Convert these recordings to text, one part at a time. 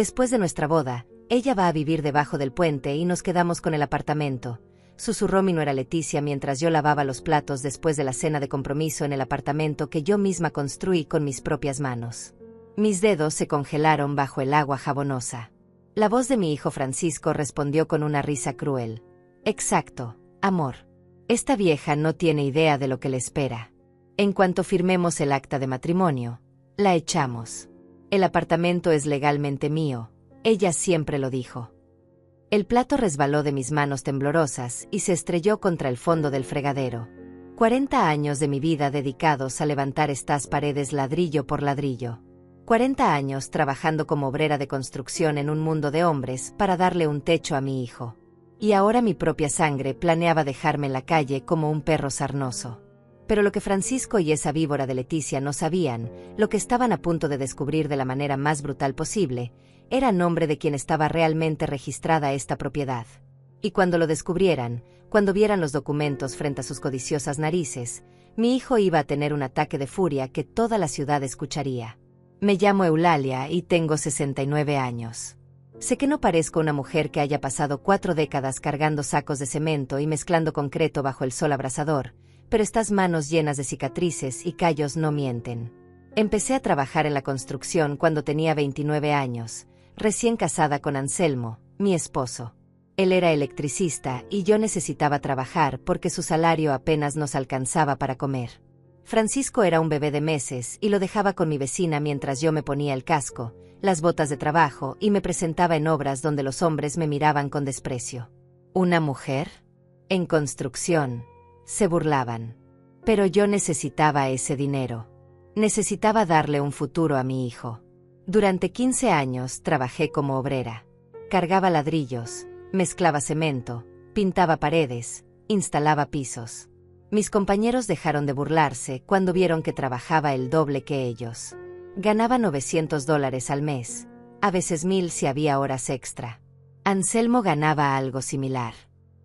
Después de nuestra boda, ella va a vivir debajo del puente y nos quedamos con el apartamento, susurró mi nuera Leticia mientras yo lavaba los platos después de la cena de compromiso en el apartamento que yo misma construí con mis propias manos. Mis dedos se congelaron bajo el agua jabonosa. La voz de mi hijo Francisco respondió con una risa cruel. Exacto, amor. Esta vieja no tiene idea de lo que le espera. En cuanto firmemos el acta de matrimonio, la echamos. El apartamento es legalmente mío, ella siempre lo dijo. El plato resbaló de mis manos temblorosas y se estrelló contra el fondo del fregadero. 40 años de mi vida dedicados a levantar estas paredes ladrillo por ladrillo. 40 años trabajando como obrera de construcción en un mundo de hombres para darle un techo a mi hijo. Y ahora mi propia sangre planeaba dejarme en la calle como un perro sarnoso. Pero lo que Francisco y esa víbora de Leticia no sabían, lo que estaban a punto de descubrir de la manera más brutal posible, era nombre de quien estaba realmente registrada esta propiedad. Y cuando lo descubrieran, cuando vieran los documentos frente a sus codiciosas narices, mi hijo iba a tener un ataque de furia que toda la ciudad escucharía. Me llamo Eulalia y tengo 69 años. Sé que no parezco una mujer que haya pasado 4 décadas cargando sacos de cemento y mezclando concreto bajo el sol abrasador, pero estas manos llenas de cicatrices y callos no mienten. Empecé a trabajar en la construcción cuando tenía 29 años, recién casada con Anselmo, mi esposo. Él era electricista y yo necesitaba trabajar porque su salario apenas nos alcanzaba para comer. Francisco era un bebé de meses y lo dejaba con mi vecina mientras yo me ponía el casco, las botas de trabajo y me presentaba en obras donde los hombres me miraban con desprecio. ¿Una mujer? En construcción. Se burlaban. Pero yo necesitaba ese dinero. Necesitaba darle un futuro a mi hijo. Durante 15 años trabajé como obrera. Cargaba ladrillos, mezclaba cemento, pintaba paredes, instalaba pisos. Mis compañeros dejaron de burlarse cuando vieron que trabajaba el doble que ellos. Ganaba $900 al mes, a veces 1000 si había horas extra. Anselmo ganaba algo similar.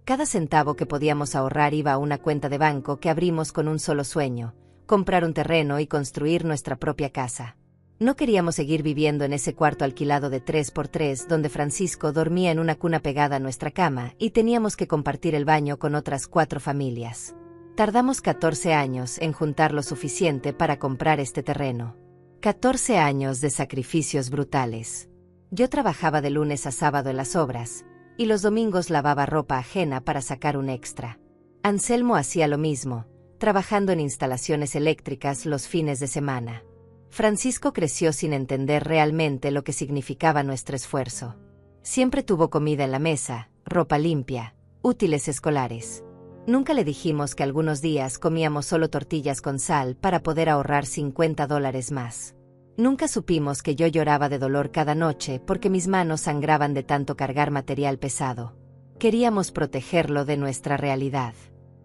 Cada centavo que podíamos ahorrar iba a una cuenta de banco que abrimos con un solo sueño: comprar un terreno y construir nuestra propia casa. No queríamos seguir viviendo en ese cuarto alquilado de 3x3 donde Francisco dormía en una cuna pegada a nuestra cama y teníamos que compartir el baño con otras 4 familias. Tardamos 14 años en juntar lo suficiente para comprar este terreno. 14 años de sacrificios brutales. Yo trabajaba de lunes a sábado en las obras, y los domingos lavaba ropa ajena para sacar un extra. Anselmo hacía lo mismo, trabajando en instalaciones eléctricas los fines de semana. Francisco creció sin entender realmente lo que significaba nuestro esfuerzo. Siempre tuvo comida en la mesa, ropa limpia, útiles escolares. Nunca le dijimos que algunos días comíamos solo tortillas con sal para poder ahorrar $50 más. Nunca supimos que yo lloraba de dolor cada noche porque mis manos sangraban de tanto cargar material pesado. Queríamos protegerlo de nuestra realidad.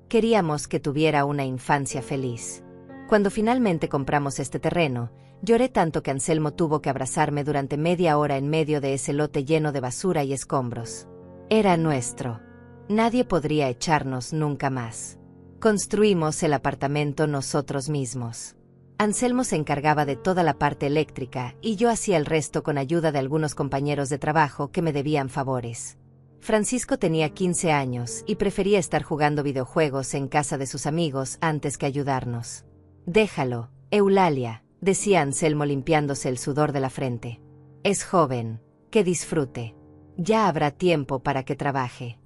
Queríamos que tuviera una infancia feliz. Cuando finalmente compramos este terreno, lloré tanto que Anselmo tuvo que abrazarme durante media hora en medio de ese lote lleno de basura y escombros. Era nuestro. Nadie podría echarnos nunca más. Construimos el apartamento nosotros mismos. Anselmo se encargaba de toda la parte eléctrica y yo hacía el resto con ayuda de algunos compañeros de trabajo que me debían favores. Francisco tenía 15 años y prefería estar jugando videojuegos en casa de sus amigos antes que ayudarnos. Déjalo, Eulalia, decía Anselmo limpiándose el sudor de la frente. Es joven, que disfrute. Ya habrá tiempo para que trabaje.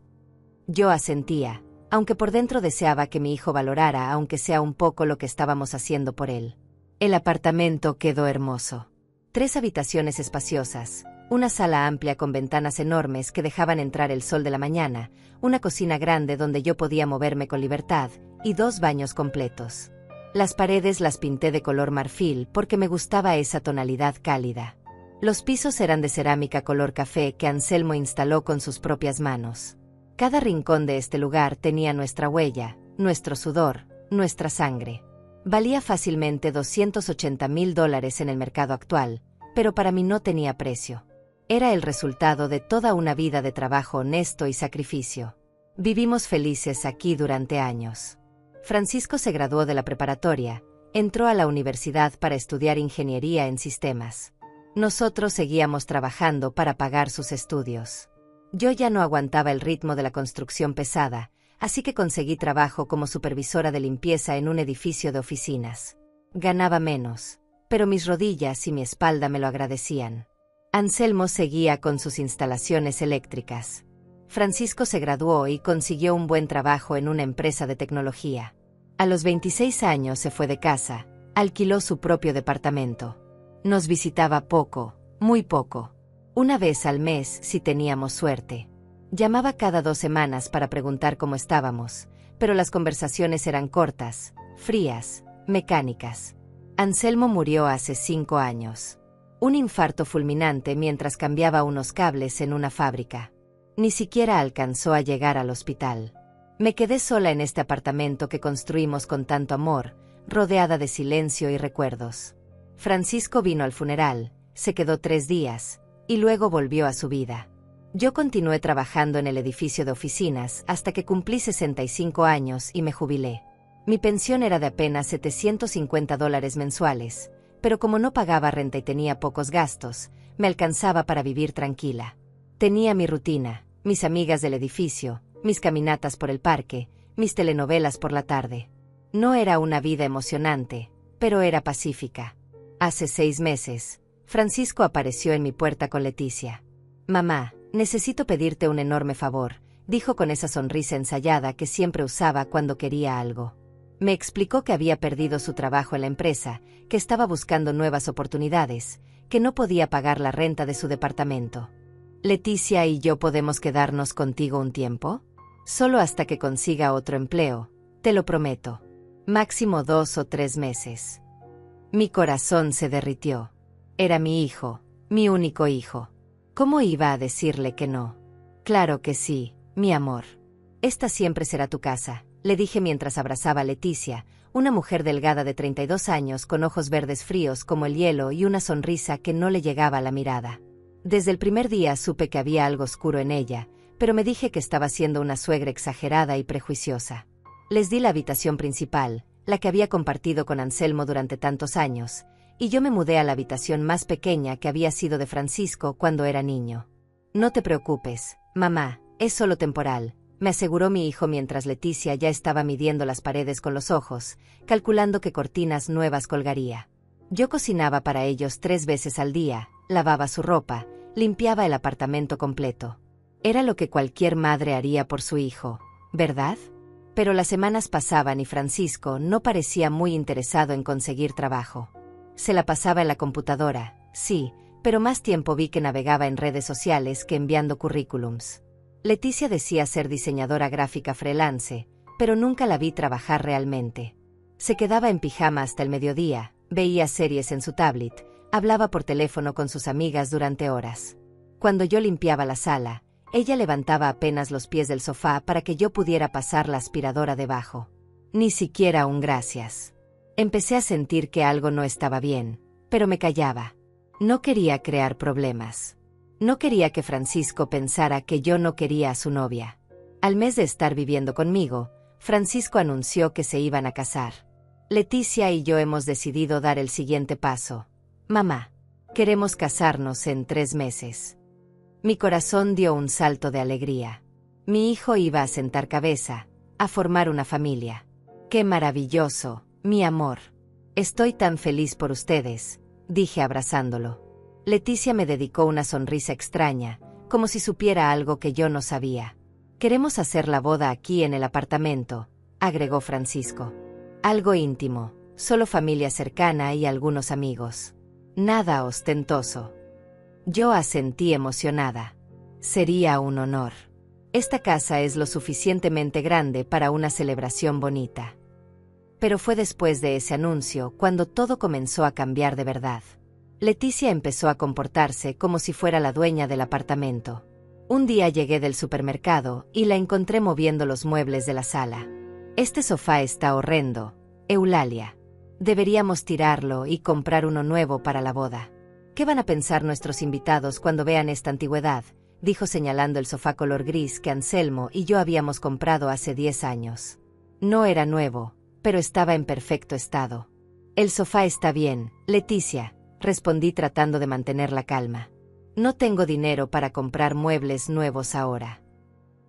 Yo asentía, aunque por dentro deseaba que mi hijo valorara aunque sea un poco lo que estábamos haciendo por él. El apartamento quedó hermoso. 3 habitaciones espaciosas, una sala amplia con ventanas enormes que dejaban entrar el sol de la mañana, una cocina grande donde yo podía moverme con libertad, y 2 baños completos. Las paredes las pinté de color marfil porque me gustaba esa tonalidad cálida. Los pisos eran de cerámica color café que Anselmo instaló con sus propias manos. Cada rincón de este lugar tenía nuestra huella, nuestro sudor, nuestra sangre. Valía fácilmente $280,000 en el mercado actual, pero para mí no tenía precio. Era el resultado de toda una vida de trabajo honesto y sacrificio. Vivimos felices aquí durante años. Francisco se graduó de la preparatoria, entró a la universidad para estudiar ingeniería en sistemas. Nosotros seguíamos trabajando para pagar sus estudios. Yo ya no aguantaba el ritmo de la construcción pesada, así que conseguí trabajo como supervisora de limpieza en un edificio de oficinas. Ganaba menos, pero mis rodillas y mi espalda me lo agradecían. Anselmo seguía con sus instalaciones eléctricas. Francisco se graduó y consiguió un buen trabajo en una empresa de tecnología. A los 26 años se fue de casa, alquiló su propio departamento. Nos visitaba poco, muy poco. Una vez al mes si teníamos suerte. Llamaba cada 2 semanas para preguntar cómo estábamos, pero las conversaciones eran cortas, frías, mecánicas. Anselmo murió hace 5 años. Un infarto fulminante mientras cambiaba unos cables en una fábrica. Ni siquiera alcanzó a llegar al hospital. Me quedé sola en este apartamento que construimos con tanto amor, rodeada de silencio y recuerdos. Francisco vino al funeral, se quedó 3 días, y luego volvió a su vida. Yo continué trabajando en el edificio de oficinas hasta que cumplí 65 años y me jubilé. Mi pensión era de apenas $750 mensuales, pero como no pagaba renta y tenía pocos gastos, me alcanzaba para vivir tranquila. Tenía mi rutina, mis amigas del edificio, mis caminatas por el parque, mis telenovelas por la tarde. No era una vida emocionante, pero era pacífica. Hace 6 meses, Francisco apareció en mi puerta con Leticia. «Mamá, necesito pedirte un enorme favor», dijo con esa sonrisa ensayada que siempre usaba cuando quería algo. Me explicó que había perdido su trabajo en la empresa, que estaba buscando nuevas oportunidades, que no podía pagar la renta de su departamento. «¿Leticia y yo podemos quedarnos contigo un tiempo? Solo hasta que consiga otro empleo, te lo prometo. Máximo 2 o 3 meses». Mi corazón se derritió. Era mi hijo, mi único hijo. ¿Cómo iba a decirle que no? «Claro que sí, mi amor. Esta siempre será tu casa», le dije mientras abrazaba a Leticia, una mujer delgada de 32 años con ojos verdes fríos como el hielo y una sonrisa que no le llegaba a la mirada. Desde el primer día supe que había algo oscuro en ella, pero me dije que estaba siendo una suegra exagerada y prejuiciosa. Les di la habitación principal, la que había compartido con Anselmo durante tantos años, y yo me mudé a la habitación más pequeña que había sido de Francisco cuando era niño. «No te preocupes, mamá, es solo temporal», me aseguró mi hijo mientras Leticia ya estaba midiendo las paredes con los ojos, calculando qué cortinas nuevas colgaría. Yo cocinaba para ellos 3 veces al día, lavaba su ropa, limpiaba el apartamento completo. Era lo que cualquier madre haría por su hijo, ¿verdad? Pero las semanas pasaban y Francisco no parecía muy interesado en conseguir trabajo. Se la pasaba en la computadora, sí, pero más tiempo vi que navegaba en redes sociales que enviando currículums. Leticia decía ser diseñadora gráfica freelance, pero nunca la vi trabajar realmente. Se quedaba en pijama hasta el mediodía, veía series en su tablet, hablaba por teléfono con sus amigas durante horas. Cuando yo limpiaba la sala, ella levantaba apenas los pies del sofá para que yo pudiera pasar la aspiradora debajo. Ni siquiera un gracias. Empecé a sentir que algo no estaba bien, pero me callaba. No quería crear problemas. No quería que Francisco pensara que yo no quería a su novia. Al mes de estar viviendo conmigo, Francisco anunció que se iban a casar. Leticia y yo hemos decidido dar el siguiente paso. «Mamá, queremos casarnos en 3 meses». Mi corazón dio un salto de alegría. Mi hijo iba a sentar cabeza, a formar una familia. «¡Qué maravilloso, mi amor! Estoy tan feliz por ustedes», dije abrazándolo. Leticia me dedicó una sonrisa extraña, como si supiera algo que yo no sabía. «Queremos hacer la boda aquí en el apartamento», agregó Francisco. «Algo íntimo, solo familia cercana y algunos amigos. Nada ostentoso». Yo asentí emocionada. Sería un honor. Esta casa es lo suficientemente grande para una celebración bonita. Pero fue después de ese anuncio cuando todo comenzó a cambiar de verdad. Leticia empezó a comportarse como si fuera la dueña del apartamento. Un día llegué del supermercado y la encontré moviendo los muebles de la sala. «Este sofá está horrendo, Eulalia. Deberíamos tirarlo y comprar uno nuevo para la boda. ¿Qué van a pensar nuestros invitados cuando vean esta antigüedad?», dijo señalando el sofá color gris que Anselmo y yo habíamos comprado hace 10 años. No era nuevo, pero estaba en perfecto estado. «El sofá está bien, Leticia», respondí tratando de mantener la calma. No tengo dinero para comprar muebles nuevos ahora.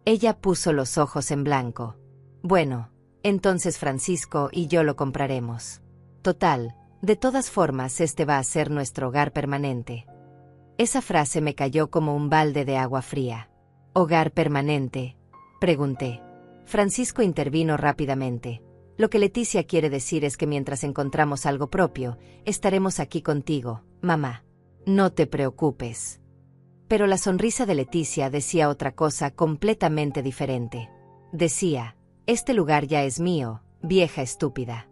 Ella puso los ojos en blanco. Bueno, entonces Francisco y yo lo compraremos. Total, de todas formas este va a ser nuestro hogar permanente. Esa frase me cayó como un balde de agua fría. ¿Hogar permanente?, pregunté. Francisco intervino rápidamente. Lo que Leticia quiere decir es que mientras encontramos algo propio, estaremos aquí contigo, mamá. No te preocupes. Pero la sonrisa de Leticia decía otra cosa completamente diferente. Decía, este lugar ya es mío, vieja estúpida.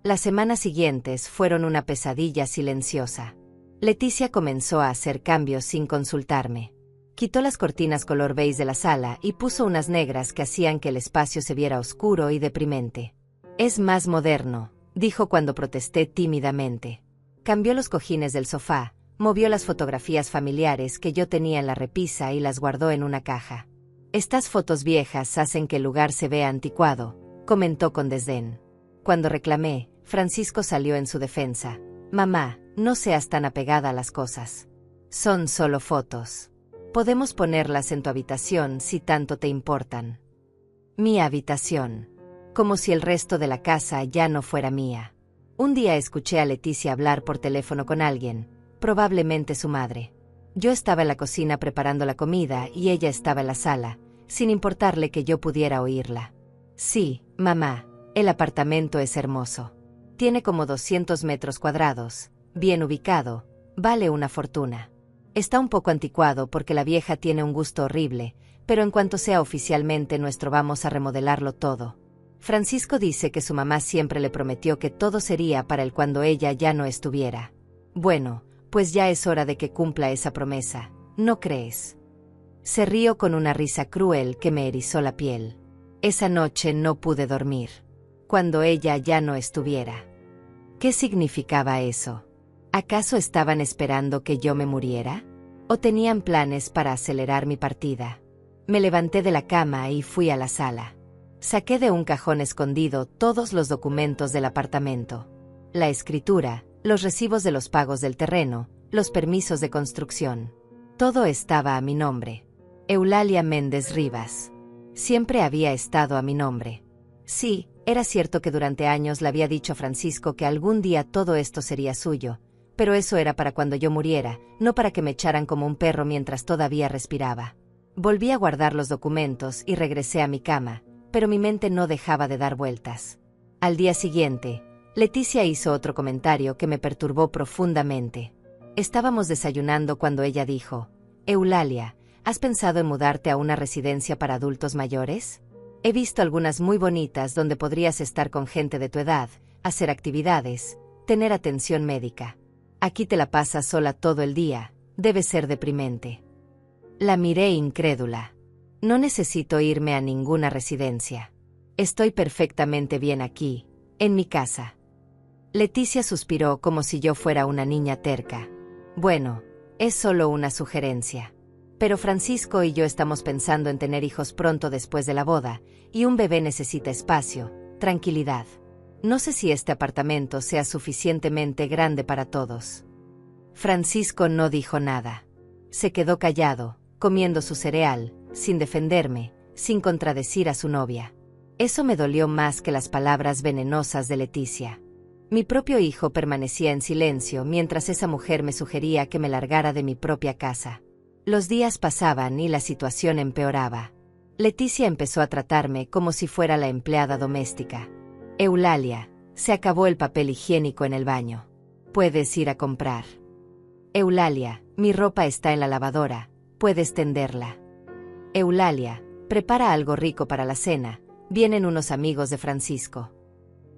Las semanas siguientes fueron una pesadilla silenciosa. Leticia comenzó a hacer cambios sin consultarme. Quitó las cortinas color beige de la sala y puso unas negras que hacían que el espacio se viera oscuro y deprimente. Es más moderno, dijo cuando protesté tímidamente. Cambió los cojines del sofá, movió las fotografías familiares que yo tenía en la repisa y las guardó en una caja. Estas fotos viejas hacen que el lugar se vea anticuado, comentó con desdén. Cuando reclamé, Francisco salió en su defensa. Mamá, no seas tan apegada a las cosas. Son solo fotos. Podemos ponerlas en tu habitación si tanto te importan. Mi habitación. Como si el resto de la casa ya no fuera mía. Un día escuché a Leticia hablar por teléfono con alguien, probablemente su madre. Yo estaba en la cocina preparando la comida y ella estaba en la sala, sin importarle que yo pudiera oírla. Sí, mamá, el apartamento es hermoso. Tiene como 200 metros cuadrados, bien ubicado, vale una fortuna. Está un poco anticuado porque la vieja tiene un gusto horrible, pero en cuanto sea oficialmente nuestro vamos a remodelarlo todo. Francisco dice que su mamá siempre le prometió que todo sería para él cuando ella ya no estuviera. Bueno, pues ya es hora de que cumpla esa promesa, ¿no crees? Se rió con una risa cruel que me erizó la piel. Esa noche no pude dormir. Cuando ella ya no estuviera. ¿Qué significaba eso? ¿Acaso estaban esperando que yo me muriera? ¿O tenían planes para acelerar mi partida? Me levanté de la cama y fui a la sala. Saqué de un cajón escondido todos los documentos del apartamento. La escritura, los recibos de los pagos del terreno, los permisos de construcción. Todo estaba a mi nombre. Eulalia Méndez Rivas. Siempre había estado a mi nombre. Sí, era cierto que durante años le había dicho a Francisco que algún día todo esto sería suyo, pero eso era para cuando yo muriera, no para que me echaran como un perro mientras todavía respiraba. Volví a guardar los documentos y regresé a mi cama, pero mi mente no dejaba de dar vueltas. Al día siguiente, Leticia hizo otro comentario que me perturbó profundamente. Estábamos desayunando cuando ella dijo, Eulalia, ¿has pensado en mudarte a una residencia para adultos mayores? He visto algunas muy bonitas donde podrías estar con gente de tu edad, hacer actividades, tener atención médica. Aquí te la pasas sola todo el día, debe ser deprimente. La miré incrédula. No necesito irme a ninguna residencia. Estoy perfectamente bien aquí, en mi casa. Leticia suspiró como si yo fuera una niña terca. Bueno, es solo una sugerencia. Pero Francisco y yo estamos pensando en tener hijos pronto después de la boda, y un bebé necesita espacio, tranquilidad. No sé si este apartamento sea suficientemente grande para todos. Francisco no dijo nada. Se quedó callado, comiendo su cereal, sin defenderme, sin contradecir a su novia. Eso me dolió más que las palabras venenosas de Leticia. Mi propio hijo permanecía en silencio mientras esa mujer me sugería que me largara de mi propia casa. Los días pasaban y la situación empeoraba. Leticia empezó a tratarme como si fuera la empleada doméstica. Eulalia, se acabó el papel higiénico en el baño. Puedes ir a comprar. Eulalia, mi ropa está en la lavadora, puedes tenderla. Eulalia, prepara algo rico para la cena, vienen unos amigos de Francisco.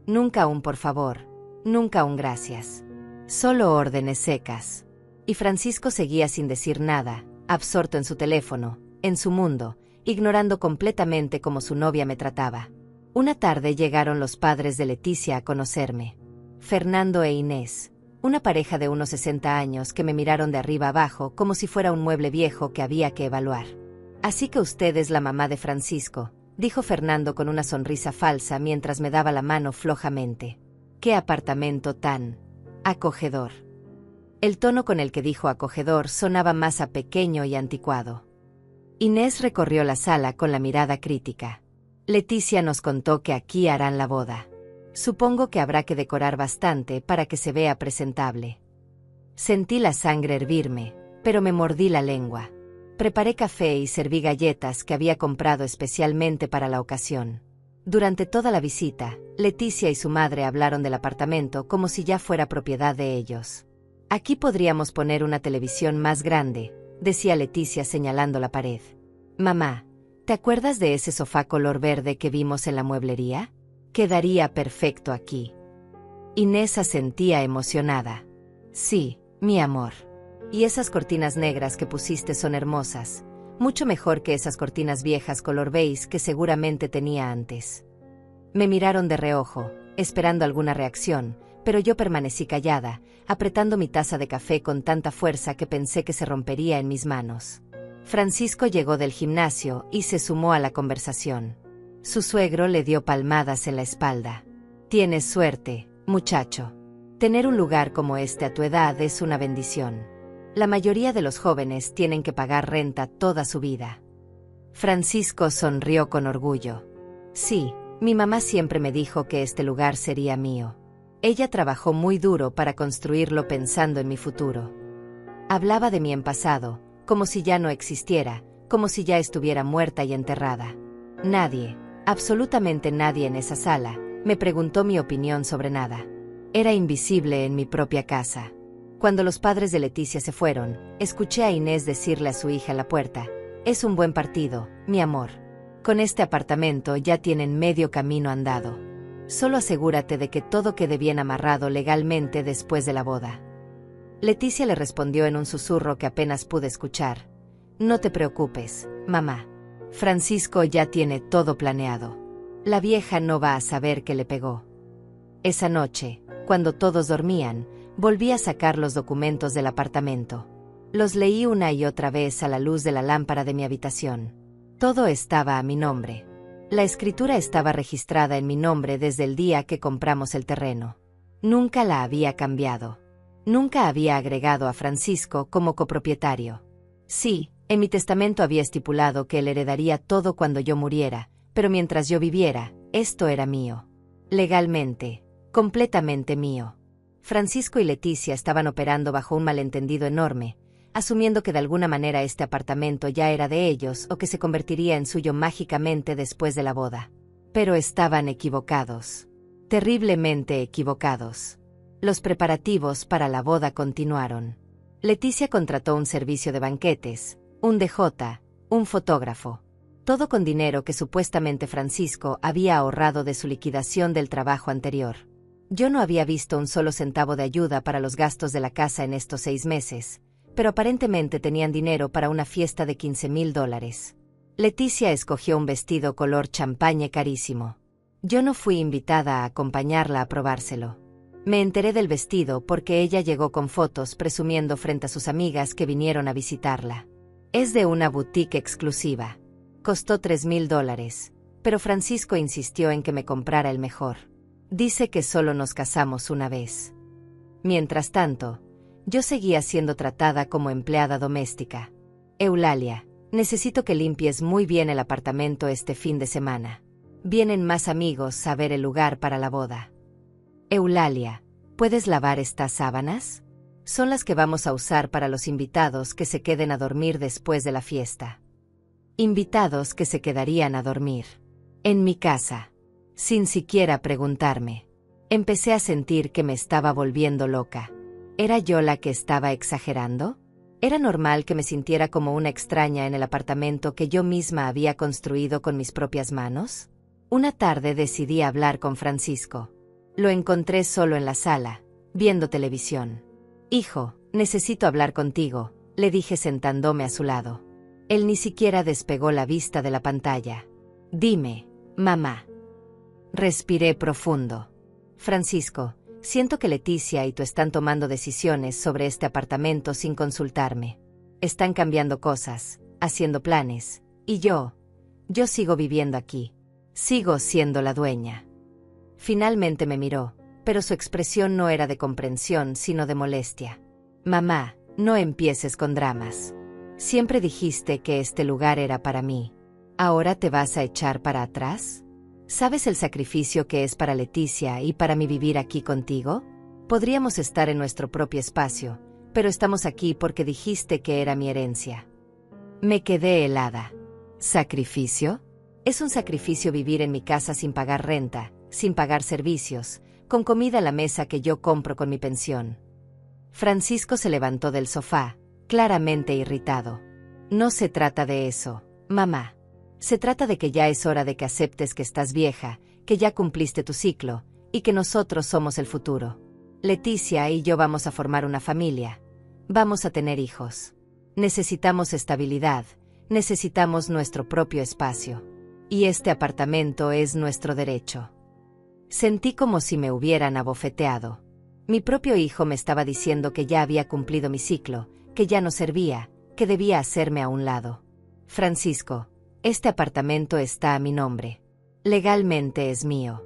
Nunca un por favor, nunca un gracias. Solo órdenes secas. Y Francisco seguía sin decir nada, absorto en su teléfono, en su mundo, ignorando completamente cómo su novia me trataba. Una tarde llegaron los padres de Leticia a conocerme. Fernando e Inés, una pareja de unos 60 años que me miraron de arriba abajo como si fuera un mueble viejo que había que evaluar. Así que usted es la mamá de Francisco, dijo Fernando con una sonrisa falsa mientras me daba la mano flojamente. ¡Qué apartamento tan acogedor! El tono con el que dijo acogedor sonaba más a pequeño y anticuado. Inés recorrió la sala con la mirada crítica. Leticia nos contó que aquí harán la boda. Supongo que habrá que decorar bastante para que se vea presentable. Sentí la sangre hervirme, pero me mordí la lengua. Preparé café y serví galletas que había comprado especialmente para la ocasión. Durante toda la visita, Leticia y su madre hablaron del apartamento como si ya fuera propiedad de ellos. Aquí podríamos poner una televisión más grande, decía Leticia señalando la pared. Mamá, ¿te acuerdas de ese sofá color verde que vimos en la mueblería? Quedaría perfecto aquí. Inés asentía emocionada. Sí, mi amor. Y esas cortinas negras que pusiste son hermosas, mucho mejor que esas cortinas viejas color beige que seguramente tenía antes. Me miraron de reojo, esperando alguna reacción, pero yo permanecí callada, apretando mi taza de café con tanta fuerza que pensé que se rompería en mis manos. Francisco llegó del gimnasio y se sumó a la conversación. Su suegro le dio palmadas en la espalda. Tienes suerte, muchacho. Tener un lugar como este a tu edad es una bendición. La mayoría de los jóvenes tienen que pagar renta toda su vida. Francisco sonrió con orgullo. Sí, mi mamá siempre me dijo que este lugar sería mío. Ella trabajó muy duro para construirlo pensando en mi futuro. Hablaba de mí en pasado, como si ya no existiera, como si ya estuviera muerta y enterrada. Nadie, absolutamente nadie en esa sala, me preguntó mi opinión sobre nada. Era invisible en mi propia casa. Cuando los padres de Leticia se fueron, escuché a Inés decirle a su hija en la puerta: «Es un buen partido, mi amor. Con este apartamento ya tienen medio camino andado. Solo asegúrate de que todo quede bien amarrado legalmente después de la boda». Leticia le respondió en un susurro que apenas pude escuchar: «No te preocupes, mamá. Francisco ya tiene todo planeado. La vieja no va a saber que le pegó». Esa noche, cuando todos dormían, volví a sacar los documentos del apartamento. Los leí una y otra vez a la luz de la lámpara de mi habitación. Todo estaba a mi nombre. La escritura estaba registrada en mi nombre desde el día que compramos el terreno. Nunca la había cambiado. Nunca había agregado a Francisco como copropietario. Sí, en mi testamento había estipulado que él heredaría todo cuando yo muriera, pero mientras yo viviera, esto era mío. Legalmente, completamente mío. Francisco y Leticia estaban operando bajo un malentendido enorme, asumiendo que de alguna manera este apartamento ya era de ellos o que se convertiría en suyo mágicamente después de la boda. Pero estaban equivocados. Terriblemente equivocados. Los preparativos para la boda continuaron. Leticia contrató un servicio de banquetes, un DJ, un fotógrafo. Todo con dinero que supuestamente Francisco había ahorrado de su liquidación del trabajo anterior. Yo no había visto un solo centavo de ayuda para los gastos de la casa en estos 6 meses, pero aparentemente tenían dinero para una fiesta de $15,000. Leticia escogió un vestido color champaña carísimo. Yo no fui invitada a acompañarla a probárselo. Me enteré del vestido porque ella llegó con fotos presumiendo frente a sus amigas que vinieron a visitarla. Es de una boutique exclusiva. Costó $3,000, pero Francisco insistió en que me comprara el mejor. Dice que solo nos casamos una vez. Mientras tanto, yo seguía siendo tratada como empleada doméstica. Eulalia, necesito que limpies muy bien el apartamento este fin de semana. Vienen más amigos a ver el lugar para la boda. Eulalia, ¿puedes lavar estas sábanas? Son las que vamos a usar para los invitados que se queden a dormir después de la fiesta. Invitados que se quedarían a dormir. En mi casa. Sin siquiera preguntarme. Empecé a sentir que me estaba volviendo loca. ¿Era yo la que estaba exagerando? ¿Era normal que me sintiera como una extraña en el apartamento que yo misma había construido con mis propias manos? Una tarde decidí hablar con Francisco. Lo encontré solo en la sala, viendo televisión. «Hijo, necesito hablar contigo», le dije sentándome a su lado. Él ni siquiera despegó la vista de la pantalla. «Dime, mamá». Respiré profundo. «Francisco, siento que Leticia y tú están tomando decisiones sobre este apartamento sin consultarme. Están cambiando cosas, haciendo planes, y yo sigo viviendo aquí. Sigo siendo la dueña». Finalmente me miró, pero su expresión no era de comprensión sino de molestia. Mamá, no empieces con dramas. Siempre dijiste que este lugar era para mí. ¿Ahora te vas a echar para atrás? ¿Sabes el sacrificio que es para Leticia y para mí vivir aquí contigo? Podríamos estar en nuestro propio espacio, pero estamos aquí porque dijiste que era mi herencia. Me quedé helada. ¿Sacrificio? Es un sacrificio vivir en mi casa sin pagar renta, sin pagar servicios, con comida a la mesa que yo compro con mi pensión. Francisco se levantó del sofá, claramente irritado. No se trata de eso, mamá. Se trata de que ya es hora de que aceptes que estás vieja, que ya cumpliste tu ciclo, y que nosotros somos el futuro. Leticia y yo vamos a formar una familia. Vamos a tener hijos. Necesitamos estabilidad, necesitamos nuestro propio espacio. Y este apartamento es nuestro derecho. Sentí como si me hubieran abofeteado. Mi propio hijo me estaba diciendo que ya había cumplido mi ciclo, que ya no servía, que debía hacerme a un lado. Francisco, este apartamento está a mi nombre. Legalmente es mío.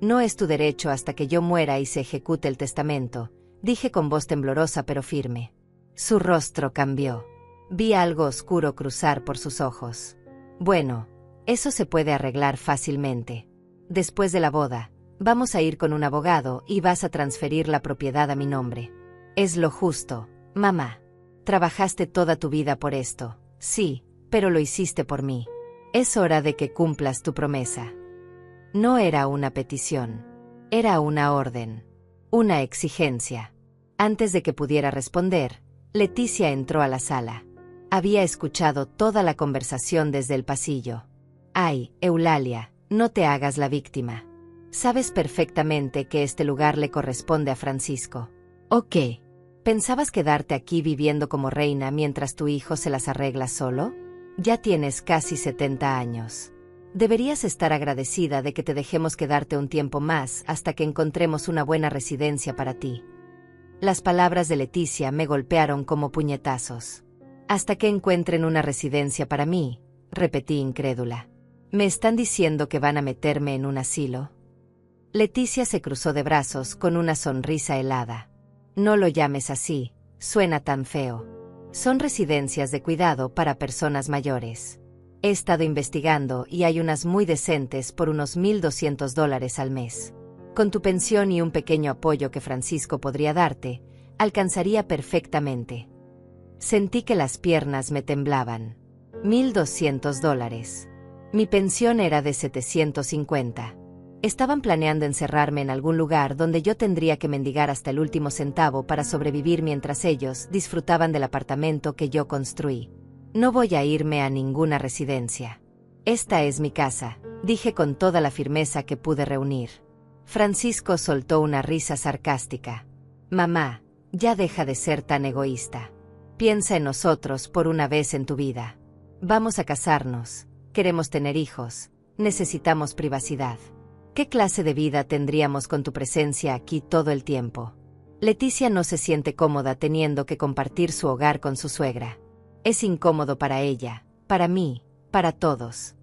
No es tu derecho hasta que yo muera y se ejecute el testamento, dije con voz temblorosa pero firme. Su rostro cambió. Vi algo oscuro cruzar por sus ojos. Bueno, eso se puede arreglar fácilmente. Después de la boda, vamos a ir con un abogado y vas a transferir la propiedad a mi nombre. Es lo justo, mamá. Trabajaste toda tu vida por esto, sí, pero lo hiciste por mí. Es hora de que cumplas tu promesa. No era una petición. Era una orden. Una exigencia. Antes de que pudiera responder, Leticia entró a la sala. Había escuchado toda la conversación desde el pasillo. Ay, Eulalia, no te hagas la víctima. Sabes perfectamente que este lugar le corresponde a Francisco. ¿O qué? ¿Pensabas quedarte aquí viviendo como reina mientras tu hijo se las arregla solo? Ya tienes casi 70 años. Deberías estar agradecida de que te dejemos quedarte un tiempo más hasta que encontremos una buena residencia para ti. Las palabras de Leticia me golpearon como puñetazos. Hasta que encuentren una residencia para mí, repetí incrédula. ¿Me están diciendo que van a meterme en un asilo? Leticia se cruzó de brazos con una sonrisa helada. No lo llames así, suena tan feo. Son residencias de cuidado para personas mayores. He estado investigando y hay unas muy decentes por unos $1,200 al mes. Con tu pensión y un pequeño apoyo que Francisco podría darte, alcanzaría perfectamente. Sentí que las piernas me temblaban. $1,200. Mi pensión era de 750. Estaban planeando encerrarme en algún lugar donde yo tendría que mendigar hasta el último centavo para sobrevivir mientras ellos disfrutaban del apartamento que yo construí. No voy a irme a ninguna residencia. Esta es mi casa, dije con toda la firmeza que pude reunir. Francisco soltó una risa sarcástica. Mamá, ya deja de ser tan egoísta. Piensa en nosotros por una vez en tu vida. Vamos a casarnos, queremos tener hijos, necesitamos privacidad. ¿Qué clase de vida tendríamos con tu presencia aquí todo el tiempo? Leticia no se siente cómoda teniendo que compartir su hogar con su suegra. Es incómodo para ella, para mí, para todos.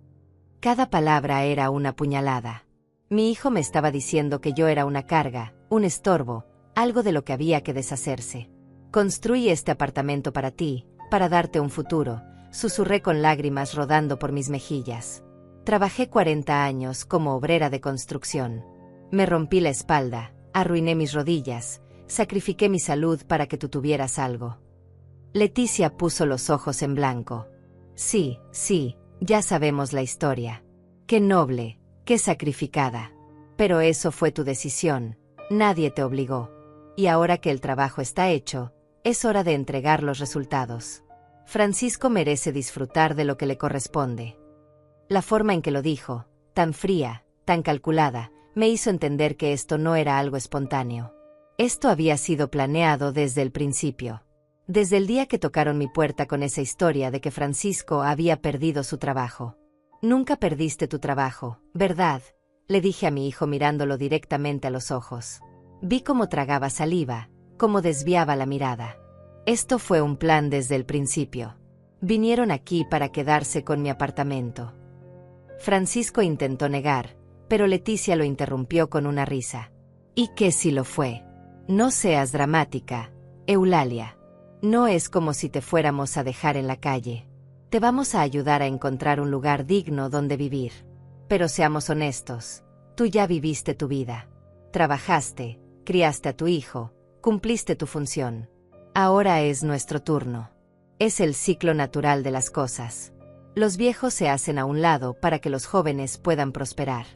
Cada palabra era una puñalada. Mi hijo me estaba diciendo que yo era una carga, un estorbo, algo de lo que había que deshacerse. Construí este apartamento para ti, para darte un futuro, susurré con lágrimas rodando por mis mejillas. Trabajé 40 años como obrera de construcción. Me rompí la espalda, arruiné mis rodillas, sacrifiqué mi salud para que tú tuvieras algo. Leticia puso los ojos en blanco. Sí, ya sabemos la historia. Qué noble, qué sacrificada. Pero eso fue tu decisión, nadie te obligó. Y ahora que el trabajo está hecho, es hora de entregar los resultados. Francisco merece disfrutar de lo que le corresponde. La forma en que lo dijo, tan fría, tan calculada, me hizo entender que esto no era algo espontáneo. Esto había sido planeado desde el principio. Desde el día que tocaron mi puerta con esa historia de que Francisco había perdido su trabajo. Nunca perdiste tu trabajo, ¿verdad? Le dije a mi hijo mirándolo directamente a los ojos. Vi cómo tragaba saliva, cómo desviaba la mirada. Esto fue un plan desde el principio. Vinieron aquí para quedarse con mi apartamento. Francisco intentó negar, pero Leticia lo interrumpió con una risa. ¿Y qué si lo fue? No seas dramática, Eulalia. No es como si te fuéramos a dejar en la calle. Te vamos a ayudar a encontrar un lugar digno donde vivir. Pero seamos honestos, tú ya viviste tu vida. Trabajaste, criaste a tu hijo, cumpliste tu función. Ahora es nuestro turno. Es el ciclo natural de las cosas. Los viejos se hacen a un lado para que los jóvenes puedan prosperar.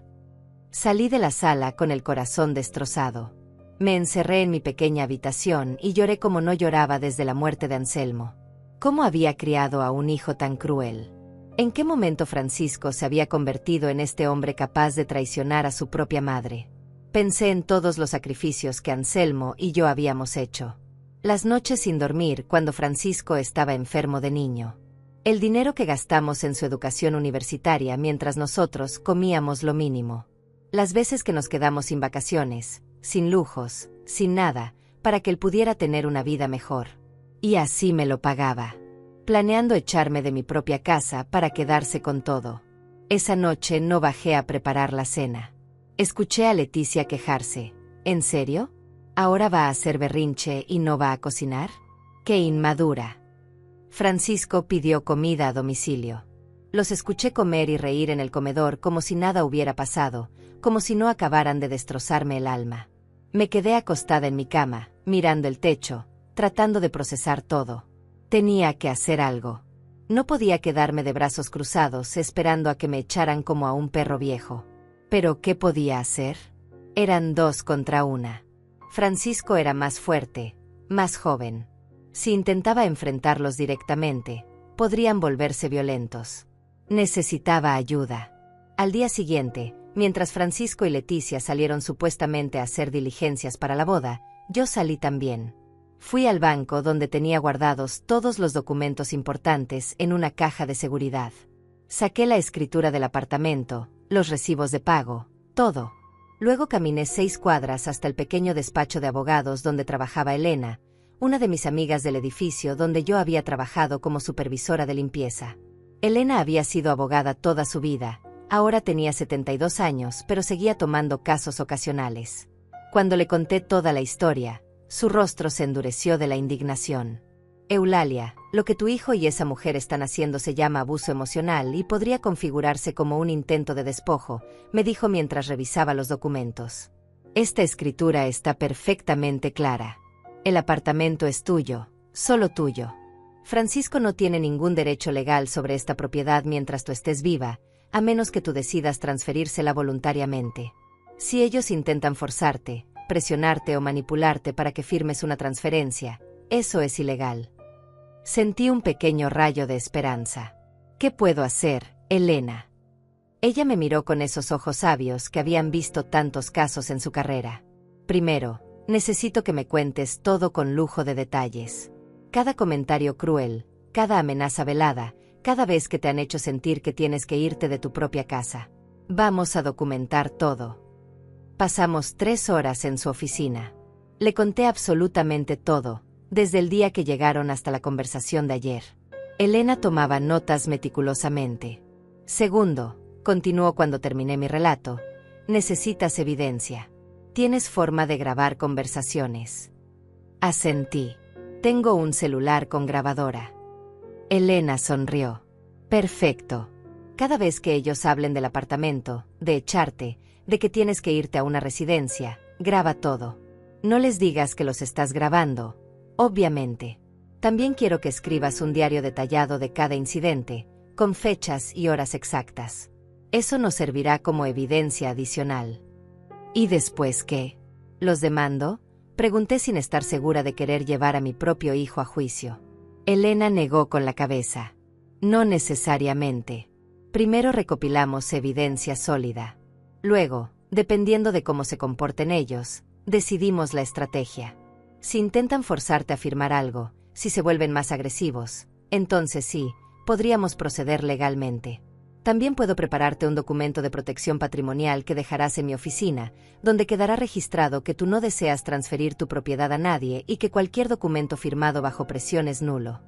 Salí de la sala con el corazón destrozado. Me encerré en mi pequeña habitación y lloré como no lloraba desde la muerte de Anselmo. ¿Cómo había criado a un hijo tan cruel? ¿En qué momento Francisco se había convertido en este hombre capaz de traicionar a su propia madre? Pensé en todos los sacrificios que Anselmo y yo habíamos hecho. Las noches sin dormir cuando Francisco estaba enfermo de niño. El dinero que gastamos en su educación universitaria mientras nosotros comíamos lo mínimo. Las veces que nos quedamos sin vacaciones, sin lujos, sin nada, para que él pudiera tener una vida mejor. Y así me lo pagaba, planeando echarme de mi propia casa para quedarse con todo. Esa noche no bajé a preparar la cena. Escuché a Leticia quejarse. ¿En serio? ¿Ahora va a hacer berrinche y no va a cocinar? ¡Qué inmadura! Francisco pidió comida a domicilio. Los escuché comer y reír en el comedor como si nada hubiera pasado, como si no acabaran de destrozarme el alma. Me quedé acostada en mi cama, mirando el techo, tratando de procesar todo. Tenía que hacer algo. No podía quedarme de brazos cruzados esperando a que me echaran como a un perro viejo. ¿Pero qué podía hacer? Eran 2 contra 1. Francisco era más fuerte, más joven. Si intentaba enfrentarlos directamente, podrían volverse violentos. Necesitaba ayuda. Al día siguiente, mientras Francisco y Leticia salieron supuestamente a hacer diligencias para la boda, yo salí también. Fui al banco donde tenía guardados todos los documentos importantes en una caja de seguridad. Saqué la escritura del apartamento, los recibos de pago, todo. Luego caminé 6 cuadras hasta el pequeño despacho de abogados donde trabajaba Elena, una de mis amigas del edificio donde yo había trabajado como supervisora de limpieza. Elena había sido abogada toda su vida, ahora tenía 72 años, pero seguía tomando casos ocasionales. Cuando le conté toda la historia, su rostro se endureció de la indignación. Eulalia, lo que tu hijo y esa mujer están haciendo se llama abuso emocional y podría configurarse como un intento de despojo, me dijo mientras revisaba los documentos. Esta escritura está perfectamente clara. El apartamento es tuyo, solo tuyo. Francisco no tiene ningún derecho legal sobre esta propiedad mientras tú estés viva, a menos que tú decidas transferírsela voluntariamente. Si ellos intentan forzarte, presionarte o manipularte para que firmes una transferencia, eso es ilegal. Sentí un pequeño rayo de esperanza. ¿Qué puedo hacer, Elena? Ella me miró con esos ojos sabios que habían visto tantos casos en su carrera. Primero, necesito que me cuentes todo con lujo de detalles. Cada comentario cruel, cada amenaza velada, cada vez que te han hecho sentir que tienes que irte de tu propia casa. Vamos a documentar todo. Pasamos 3 horas en su oficina. Le conté absolutamente todo, desde el día que llegaron hasta la conversación de ayer. Elena tomaba notas meticulosamente. Segundo, continuó cuando terminé mi relato, necesitas evidencia. ¿Tienes forma de grabar conversaciones? Asentí. Tengo un celular con grabadora. Elena sonrió. Perfecto. Cada vez que ellos hablen del apartamento, de echarte, de que tienes que irte a una residencia, graba todo. No les digas que los estás grabando, obviamente. También quiero que escribas un diario detallado de cada incidente, con fechas y horas exactas. Eso nos servirá como evidencia adicional. ¿Y después qué? ¿Los demando? Pregunté sin estar segura de querer llevar a mi propio hijo a juicio. Elena negó con la cabeza. No necesariamente. Primero recopilamos evidencia sólida. Luego, dependiendo de cómo se comporten ellos, decidimos la estrategia. Si intentan forzarte a firmar algo, si se vuelven más agresivos, entonces sí, podríamos proceder legalmente. También puedo prepararte un documento de protección patrimonial que dejarás en mi oficina, donde quedará registrado que tú no deseas transferir tu propiedad a nadie y que cualquier documento firmado bajo presión es nulo.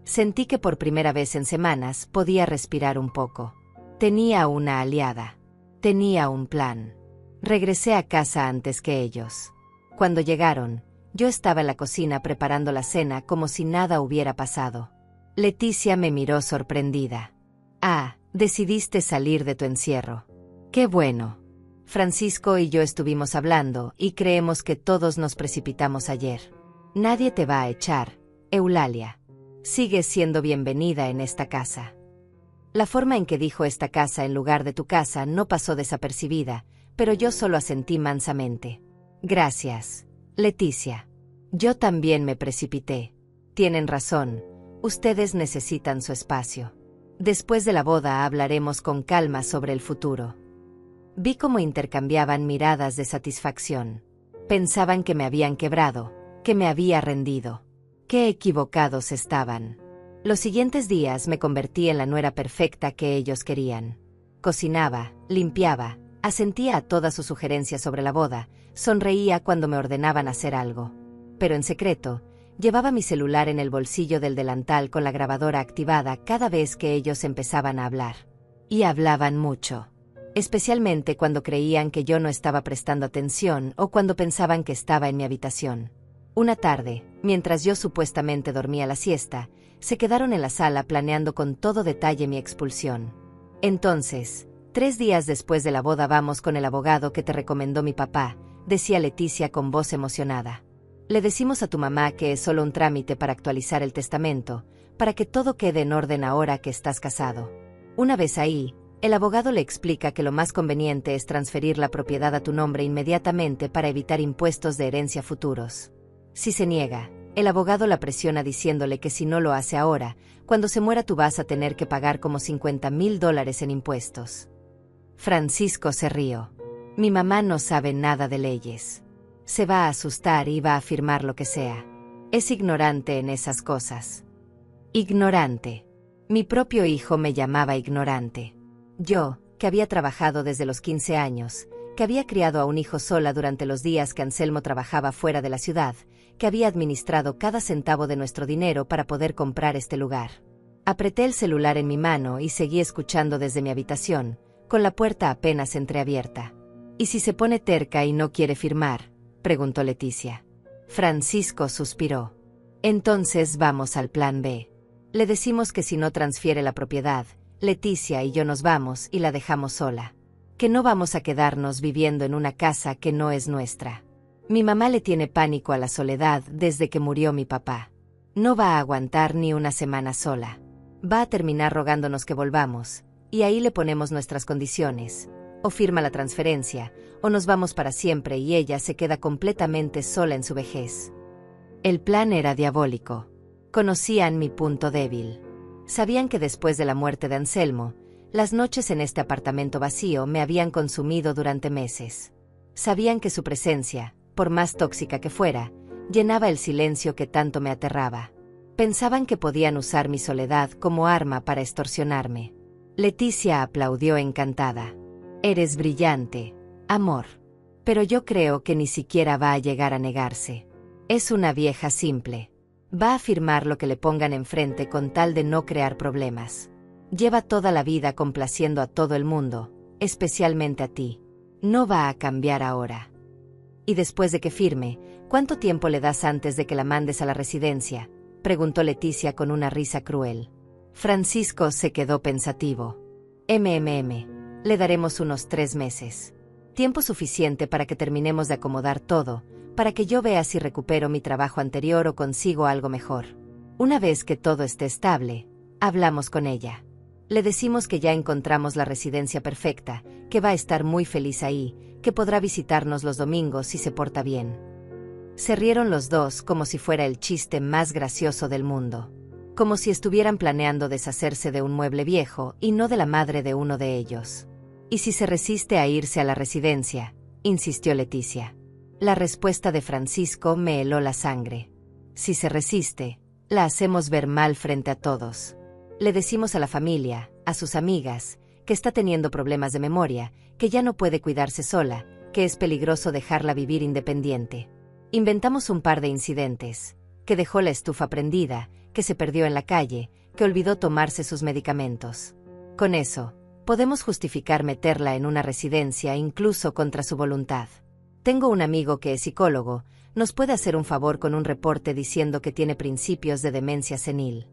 Sentí que por primera vez en semanas podía respirar un poco. Tenía una aliada. Tenía un plan. Regresé a casa antes que ellos. Cuando llegaron, Yo estaba en la cocina preparando la cena como si nada hubiera pasado. Leticia me miró sorprendida. Ah, decidiste salir de tu encierro. ¡Qué bueno! Francisco y yo estuvimos hablando y creemos que todos nos precipitamos ayer. Nadie te va a echar, Eulalia. Sigues siendo bienvenida en esta casa. La forma en que dijo esta casa en lugar de tu casa no pasó desapercibida, pero yo solo asentí mansamente. Gracias, Leticia. Yo también me precipité. Tienen razón, ustedes necesitan su espacio. Después de la boda hablaremos con calma sobre el futuro. Vi cómo intercambiaban miradas de satisfacción. Pensaban que me habían quebrado, que me había rendido. Qué equivocados estaban. Los siguientes días me convertí en la nuera perfecta que ellos querían. Cocinaba, limpiaba, asentía a todas sus sugerencias sobre la boda, sonreía cuando me ordenaban hacer algo. Pero en secreto, llevaba mi celular en el bolsillo del delantal con la grabadora activada cada vez que ellos empezaban a hablar. Y hablaban mucho. Especialmente cuando creían que yo no estaba prestando atención o cuando pensaban que estaba en mi habitación. Una tarde, mientras yo supuestamente dormía la siesta, se quedaron en la sala planeando con todo detalle mi expulsión. Entonces, 3 días después de la boda vamos con el abogado que te recomendó mi papá, decía Leticia con voz emocionada. Le decimos a tu mamá que es solo un trámite para actualizar el testamento, para que todo quede en orden ahora que estás casado. Una vez ahí, el abogado le explica que lo más conveniente es transferir la propiedad a tu nombre inmediatamente para evitar impuestos de herencia futuros. Si se niega, el abogado la presiona diciéndole que si no lo hace ahora, cuando se muera tú vas a tener que pagar como $50,000 en impuestos. Francisco se rió. Mi mamá no sabe nada de leyes. Se va a asustar y va a firmar lo que sea. Es ignorante en esas cosas. Ignorante. Mi propio hijo me llamaba ignorante. Yo, que había trabajado desde los 15 años, que había criado a un hijo sola durante los días que Anselmo trabajaba fuera de la ciudad, que había administrado cada centavo de nuestro dinero para poder comprar este lugar. Apreté el celular en mi mano y seguí escuchando desde mi habitación, con la puerta apenas entreabierta. ¿Y si se pone terca y no quiere firmar?, preguntó Leticia. Francisco suspiró. Entonces vamos al plan B. Le decimos que si no transfiere la propiedad, Leticia y yo nos vamos y la dejamos sola. Que no vamos a quedarnos viviendo en una casa que no es nuestra. Mi mamá le tiene pánico a la soledad desde que murió mi papá. No va a aguantar ni una semana sola. Va a terminar rogándonos que volvamos, y ahí le ponemos nuestras condiciones. O firma la transferencia, o nos vamos para siempre y ella se queda completamente sola en su vejez. El plan era diabólico. Conocían mi punto débil. Sabían que después de la muerte de Anselmo, las noches en este apartamento vacío me habían consumido durante meses. Sabían que su presencia, por más tóxica que fuera, llenaba el silencio que tanto me aterraba. Pensaban que podían usar mi soledad como arma para extorsionarme. Leticia aplaudió encantada. Eres brillante, amor. Pero yo creo que ni siquiera va a llegar a negarse. Es una vieja simple. Va a firmar lo que le pongan enfrente con tal de no crear problemas. Lleva toda la vida complaciendo a todo el mundo, especialmente a ti. No va a cambiar ahora. Y después de que firme, ¿cuánto tiempo le das antes de que la mandes a la residencia?, preguntó Leticia con una risa cruel. Francisco se quedó pensativo. Le daremos unos 3 meses. Tiempo suficiente para que terminemos de acomodar todo, para que yo vea si recupero mi trabajo anterior o consigo algo mejor. Una vez que todo esté estable, hablamos con ella. Le decimos que ya encontramos la residencia perfecta, que va a estar muy feliz ahí, que podrá visitarnos los domingos si se porta bien. Se rieron los dos como si fuera el chiste más gracioso del mundo. Como si estuvieran planeando deshacerse de un mueble viejo y no de la madre de uno de ellos. ¿Y si se resiste a irse a la residencia?, insistió Leticia. La respuesta de Francisco me heló la sangre. Si se resiste, la hacemos ver mal frente a todos. Le decimos a la familia, a sus amigas, que está teniendo problemas de memoria, que ya no puede cuidarse sola, que es peligroso dejarla vivir independiente. Inventamos un par de incidentes, que dejó la estufa prendida, que se perdió en la calle, que olvidó tomarse sus medicamentos. Con eso, podemos justificar meterla en una residencia incluso contra su voluntad. Tengo un amigo que es psicólogo, nos puede hacer un favor con un reporte diciendo que tiene principios de demencia senil.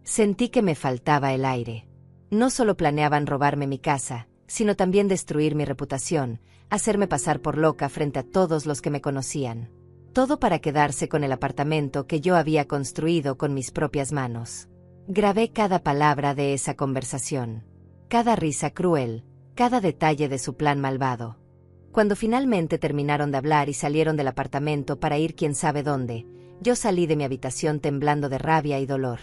Sentí que me faltaba el aire. No solo planeaban robarme mi casa, sino también destruir mi reputación, hacerme pasar por loca frente a todos los que me conocían. Todo para quedarse con el apartamento que yo había construido con mis propias manos. Grabé cada palabra de esa conversación, cada risa cruel, cada detalle de su plan malvado. Cuando finalmente terminaron de hablar y salieron del apartamento para ir quién sabe dónde, yo salí de mi habitación temblando de rabia y dolor.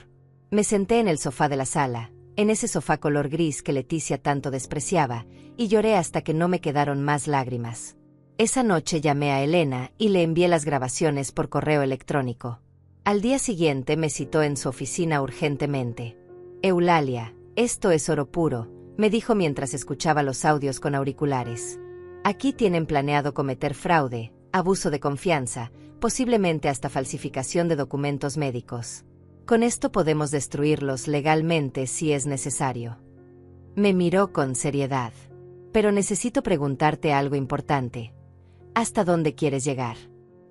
Me senté en el sofá de la sala, en ese sofá color gris que Leticia tanto despreciaba, y lloré hasta que no me quedaron más lágrimas. Esa noche llamé a Elena y le envié las grabaciones por correo electrónico. Al día siguiente me citó en su oficina urgentemente. Eulalia, esto es oro puro, me dijo mientras escuchaba los audios con auriculares. Aquí tienen planeado cometer fraude, abuso de confianza, posiblemente hasta falsificación de documentos médicos. Con esto podemos destruirlos legalmente si es necesario. Me miró con seriedad. Pero necesito preguntarte algo importante. ¿Hasta dónde quieres llegar?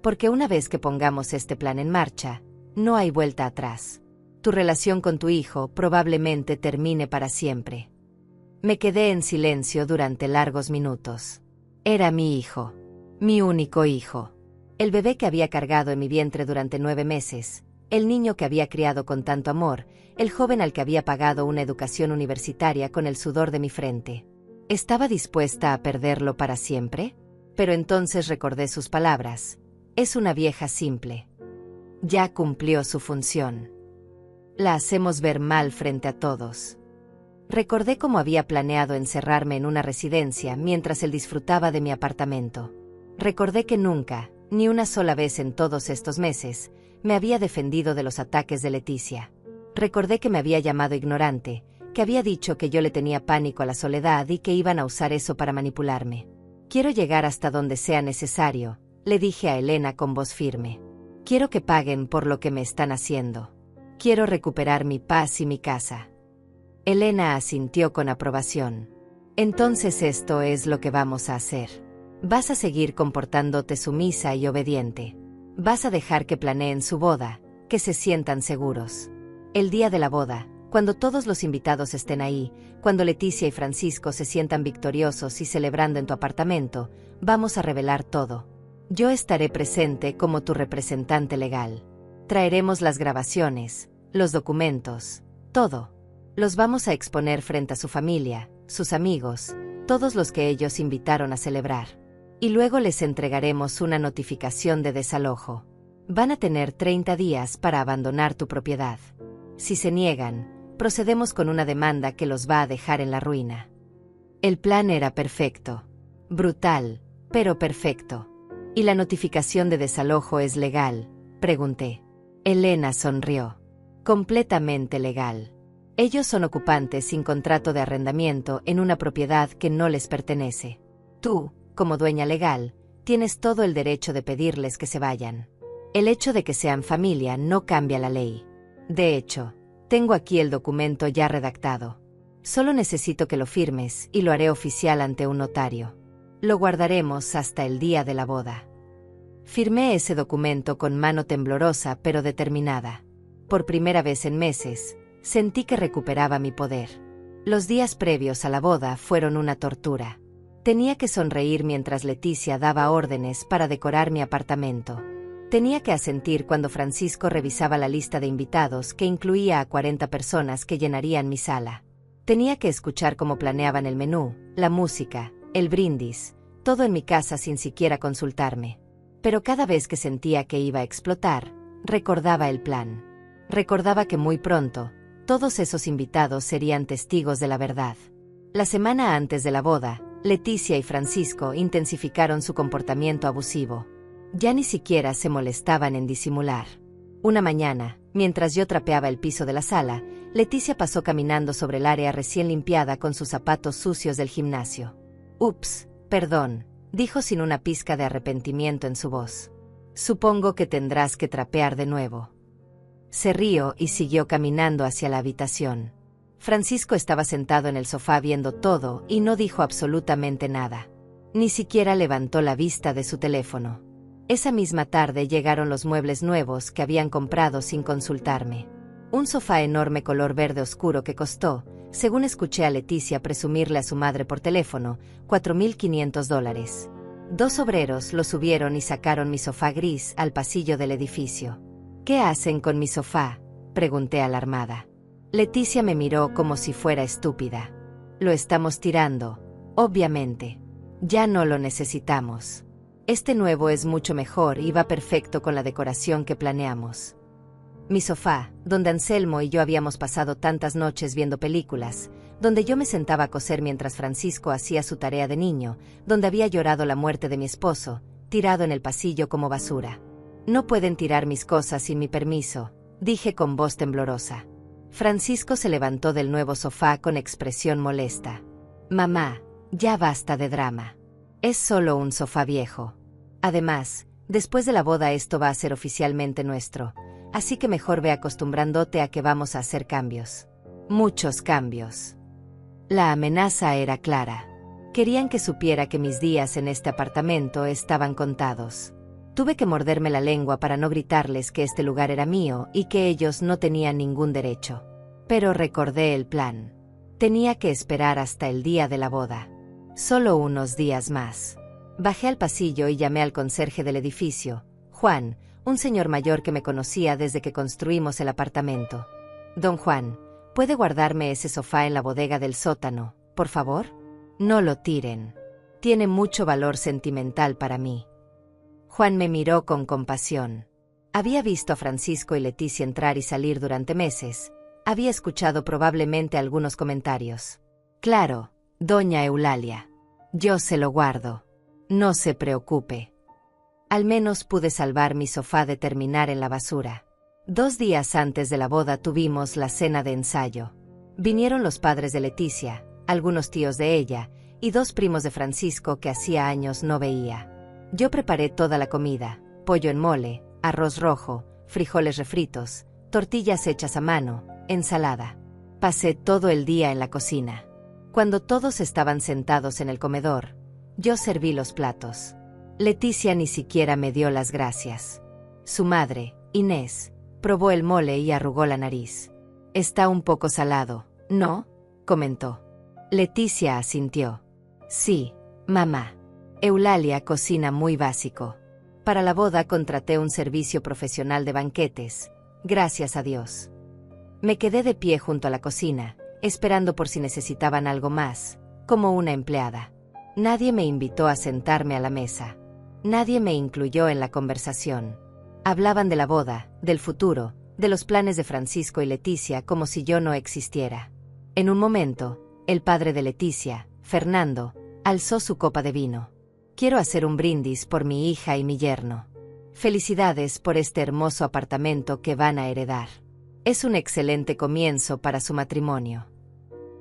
Porque una vez que pongamos este plan en marcha, no hay vuelta atrás. Tu relación con tu hijo probablemente termine para siempre. Me quedé en silencio durante largos minutos. Era mi hijo. Mi único hijo. El bebé que había cargado en mi vientre durante 9 meses. El niño que había criado con tanto amor, el joven al que había pagado una educación universitaria con el sudor de mi frente. ¿Estaba dispuesta a perderlo para siempre? Pero entonces recordé sus palabras. Es una vieja simple. Ya cumplió su función. La hacemos ver mal frente a todos. Recordé cómo había planeado encerrarme en una residencia mientras él disfrutaba de mi apartamento. Recordé que nunca, ni una sola vez en todos estos meses, me había defendido de los ataques de Leticia. Recordé que me había llamado ignorante, que había dicho que yo le tenía pánico a la soledad y que iban a usar eso para manipularme. Quiero llegar hasta donde sea necesario, le dije a Elena con voz firme. Quiero que paguen por lo que me están haciendo. Quiero recuperar mi paz y mi casa. Elena asintió con aprobación. Entonces esto es lo que vamos a hacer. Vas a seguir comportándote sumisa y obediente. Vas a dejar que planeen su boda, que se sientan seguros. El día de la boda, cuando todos los invitados estén ahí, cuando Leticia y Francisco se sientan victoriosos y celebrando en tu apartamento, vamos a revelar todo. Yo estaré presente como tu representante legal. Traeremos las grabaciones, los documentos, todo. Los vamos a exponer frente a su familia, sus amigos, todos los que ellos invitaron a celebrar. Y luego les entregaremos una notificación de desalojo. Van a tener 30 días para abandonar tu propiedad. Si se niegan, procedemos con una demanda que los va a dejar en la ruina. El plan era perfecto. Brutal, pero perfecto. ¿Y la notificación de desalojo es legal?, pregunté. Elena sonrió. Completamente legal. Ellos son ocupantes sin contrato de arrendamiento en una propiedad que no les pertenece. Tú, como dueña legal, tienes todo el derecho de pedirles que se vayan. El hecho de que sean familia no cambia la ley. De hecho, tengo aquí el documento ya redactado. Solo necesito que lo firmes y lo haré oficial ante un notario. Lo guardaremos hasta el día de la boda. Firmé ese documento con mano temblorosa pero determinada. Por primera vez en meses, sentí que recuperaba mi poder. Los días previos a la boda fueron una tortura. Tenía que sonreír mientras Leticia daba órdenes para decorar mi apartamento. Tenía que asentir cuando Francisco revisaba la lista de invitados que incluía a 40 personas que llenarían mi sala. Tenía que escuchar cómo planeaban el menú, la música, el brindis, todo en mi casa sin siquiera consultarme. Pero cada vez que sentía que iba a explotar, recordaba el plan. Recordaba que muy pronto, todos esos invitados serían testigos de la verdad. La semana antes de la boda, Leticia y Francisco intensificaron su comportamiento abusivo. Ya ni siquiera se molestaban en disimular. Una mañana, mientras yo trapeaba el piso de la sala, Leticia pasó caminando sobre el área recién limpiada con sus zapatos sucios del gimnasio. «Ups, perdón», dijo sin una pizca de arrepentimiento en su voz. «Supongo que tendrás que trapear de nuevo». Se rió y siguió caminando hacia la habitación. Francisco estaba sentado en el sofá viendo todo y no dijo absolutamente nada. Ni siquiera levantó la vista de su teléfono. Esa misma tarde llegaron los muebles nuevos que habían comprado sin consultarme. Un sofá enorme color verde oscuro que costó, según escuché a Leticia presumirle a su madre por teléfono, $4.500. 2 obreros lo subieron y sacaron mi sofá gris al pasillo del edificio. ¿Qué hacen con mi sofá?, pregunté alarmada. Leticia me miró como si fuera estúpida. Lo estamos tirando, obviamente. Ya no lo necesitamos. Este nuevo es mucho mejor y va perfecto con la decoración que planeamos. Mi sofá, donde Anselmo y yo habíamos pasado tantas noches viendo películas, donde yo me sentaba a coser mientras Francisco hacía su tarea de niño, donde había llorado la muerte de mi esposo, tirado en el pasillo como basura. No pueden tirar mis cosas sin mi permiso, dije con voz temblorosa. Francisco se levantó del nuevo sofá con expresión molesta. Mamá, ya basta de drama. Es solo un sofá viejo. Además, después de la boda esto va a ser oficialmente nuestro, así que mejor ve acostumbrándote a que vamos a hacer cambios. Muchos cambios. La amenaza era clara. Querían que supiera que mis días en este apartamento estaban contados. Tuve que morderme la lengua para no gritarles que este lugar era mío y que ellos no tenían ningún derecho. Pero recordé el plan. Tenía que esperar hasta el día de la boda. Solo unos días más. Bajé al pasillo y llamé al conserje del edificio, Juan, un señor mayor que me conocía desde que construimos el apartamento. Don Juan, ¿puede guardarme ese sofá en la bodega del sótano, por favor? No lo tiren. Tiene mucho valor sentimental para mí. Juan me miró con compasión. Había visto a Francisco y Leticia entrar y salir durante meses. Había escuchado probablemente algunos comentarios. Claro, doña Eulalia. Yo se lo guardo. No se preocupe. Al menos pude salvar mi sofá de terminar en la basura. 2 días antes de la boda tuvimos la cena de ensayo. Vinieron los padres de Leticia, algunos tíos de ella, y 2 primos de Francisco que hacía años no veía. Yo preparé toda la comida, pollo en mole, arroz rojo, frijoles refritos, tortillas hechas a mano, ensalada. Pasé todo el día en la cocina. Cuando todos estaban sentados en el comedor, yo serví los platos. Leticia ni siquiera me dio las gracias. Su madre, Inés, probó el mole y arrugó la nariz. Está un poco salado, ¿no?, comentó. Leticia asintió. Sí, mamá. Eulalia cocina muy básico. Para la boda contraté un servicio profesional de banquetes, gracias a Dios. Me quedé de pie junto a la cocina, esperando por si necesitaban algo más, como una empleada. Nadie me invitó a sentarme a la mesa. Nadie me incluyó en la conversación. Hablaban de la boda, del futuro, de los planes de Francisco y Leticia como si yo no existiera. En un momento, el padre de Leticia, Fernando, alzó su copa de vino. Quiero hacer un brindis por mi hija y mi yerno. Felicidades por este hermoso apartamento que van a heredar. Es un excelente comienzo para su matrimonio.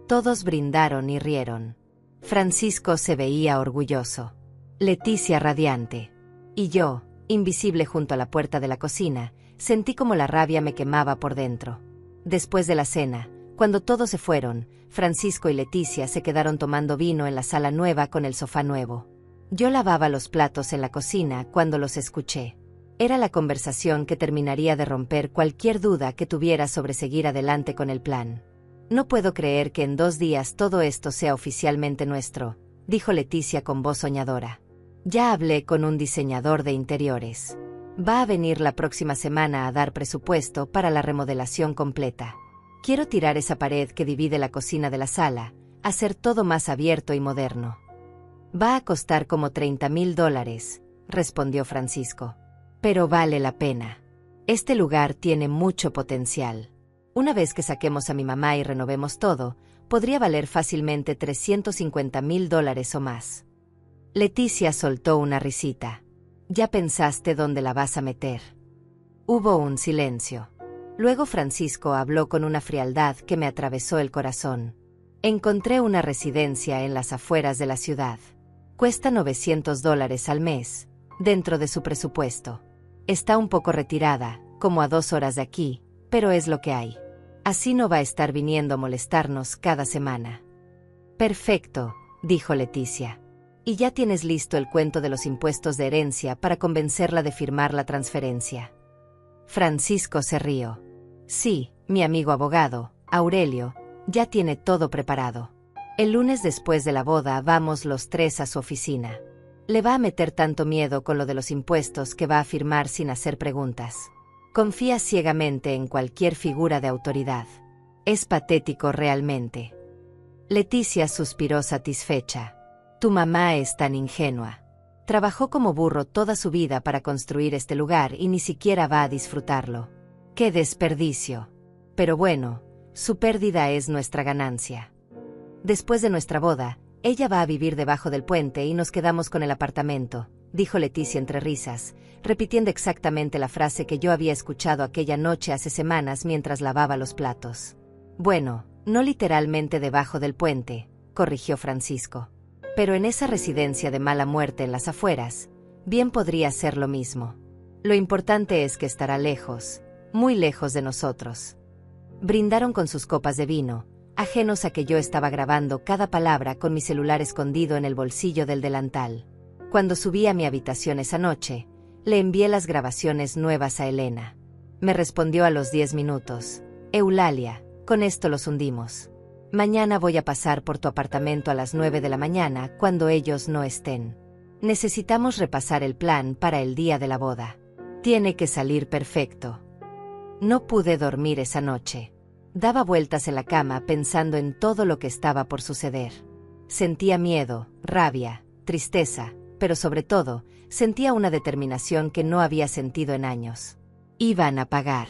Todos brindaron y rieron. Francisco se veía orgulloso. Leticia radiante. Y yo, invisible junto a la puerta de la cocina, sentí como la rabia me quemaba por dentro. Después de la cena, cuando todos se fueron, Francisco y Leticia se quedaron tomando vino en la sala nueva con el sofá nuevo. Yo lavaba los platos en la cocina cuando los escuché. Era la conversación que terminaría de romper cualquier duda que tuviera sobre seguir adelante con el plan. No puedo creer que en 2 días todo esto sea oficialmente nuestro, dijo Leticia con voz soñadora. Ya hablé con un diseñador de interiores. Va a venir la próxima semana a dar presupuesto para la remodelación completa. Quiero tirar esa pared que divide la cocina de la sala, hacer todo más abierto y moderno. Va a costar como $30.000, respondió Francisco. Pero vale la pena. Este lugar tiene mucho potencial. Una vez que saquemos a mi mamá y renovemos todo, podría valer fácilmente $350.000 o más. Leticia soltó una risita. ¿Ya pensaste dónde la vas a meter? Hubo un silencio. Luego Francisco habló con una frialdad que me atravesó el corazón. Encontré una residencia en las afueras de la ciudad. Cuesta $900 al mes, dentro de su presupuesto. Está un poco retirada, como a 2 horas de aquí, pero es lo que hay. Así no va a estar viniendo a molestarnos cada semana. Perfecto, dijo Leticia. Y ya tienes listo el cuento de los impuestos de herencia para convencerla de firmar la transferencia. Francisco se rió. Sí, mi amigo abogado, Aurelio, ya tiene todo preparado. El lunes después de la boda vamos los tres a su oficina. Le va a meter tanto miedo con lo de los impuestos que va a firmar sin hacer preguntas. Confía ciegamente en cualquier figura de autoridad. Es patético realmente. Leticia suspiró satisfecha. Tu mamá es tan ingenua. Trabajó como burro toda su vida para construir este lugar y ni siquiera va a disfrutarlo. ¡Qué desperdicio! Pero bueno, su pérdida es nuestra ganancia. Después de nuestra boda, ella va a vivir debajo del puente y nos quedamos con el apartamento, dijo Leticia entre risas, repitiendo exactamente la frase que yo había escuchado aquella noche hace semanas mientras lavaba los platos. Bueno, no literalmente debajo del puente, corrigió Francisco. Pero en esa residencia de mala muerte en las afueras, bien podría ser lo mismo. Lo importante es que estará lejos, muy lejos de nosotros. Brindaron con sus copas de vino, ajenos a que yo estaba grabando cada palabra con mi celular escondido en el bolsillo del delantal. Cuando subí a mi habitación esa noche, le envié las grabaciones nuevas a Elena. Me respondió a los 10 minutos. Eulalia, con esto los hundimos. Mañana voy a pasar por tu apartamento a las 9 de la mañana cuando ellos no estén. Necesitamos repasar el plan para el día de la boda. Tiene que salir perfecto. No pude dormir esa noche. Daba vueltas en la cama pensando en todo lo que estaba por suceder. Sentía miedo, rabia, tristeza, pero sobre todo, sentía una determinación que no había sentido en años. Iban a pagar.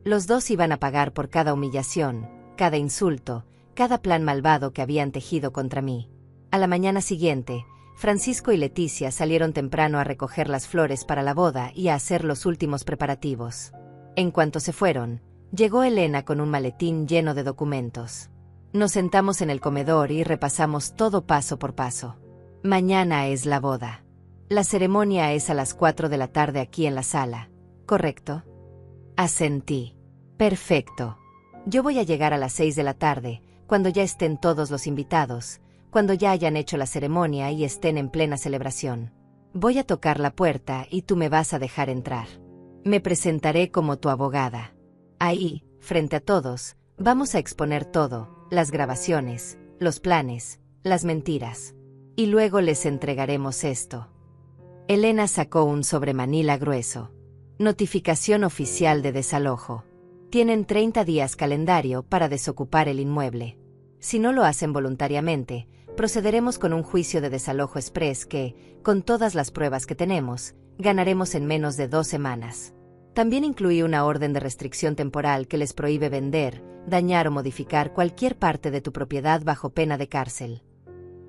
Los dos iban a pagar por cada humillación, cada insulto, cada plan malvado que habían tejido contra mí. A la mañana siguiente, Francisco y Leticia salieron temprano a recoger las flores para la boda y a hacer los últimos preparativos. En cuanto se fueron, llegó Elena con un maletín lleno de documentos. Nos sentamos en el comedor y repasamos todo paso por paso. Mañana es la boda. La ceremonia es a las 4 de la tarde aquí en la sala, ¿correcto? Asentí. Perfecto. Yo voy a llegar a las 6 de la tarde, cuando ya estén todos los invitados, cuando ya hayan hecho la ceremonia y estén en plena celebración. Voy a tocar la puerta y tú me vas a dejar entrar. Me presentaré como tu abogada. Ahí, frente a todos, vamos a exponer todo, las grabaciones, los planes, las mentiras. Y luego les entregaremos esto. Elena sacó un sobremanila grueso. Notificación oficial de desalojo. Tienen 30 días calendario para desocupar el inmueble. Si no lo hacen voluntariamente, procederemos con un juicio de desalojo express que, con todas las pruebas que tenemos, ganaremos en menos de 2 semanas. También incluí una orden de restricción temporal que les prohíbe vender, dañar o modificar cualquier parte de tu propiedad bajo pena de cárcel.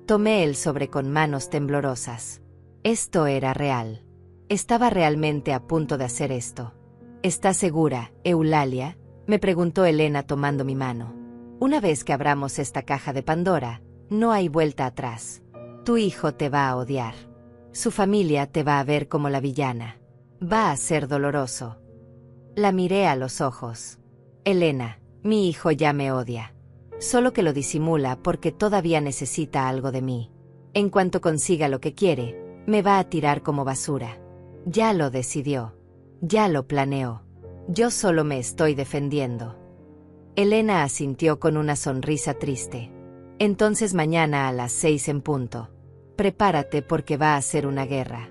Tomé el sobre con manos temblorosas. Esto era real. Estaba realmente a punto de hacer esto. ¿Estás segura, Eulalia?, me preguntó Elena tomando mi mano. Una vez que abramos esta caja de Pandora, no hay vuelta atrás. Tu hijo te va a odiar. Su familia te va a ver como la villana. Va a ser doloroso. La miré a los ojos. Elena, mi hijo ya me odia. Solo que lo disimula porque todavía necesita algo de mí. En cuanto consiga lo que quiere, me va a tirar como basura. Ya lo decidió. Ya lo planeó. Yo solo me estoy defendiendo. Elena asintió con una sonrisa triste. Entonces mañana a las 6 en punto. Prepárate porque va a ser una guerra.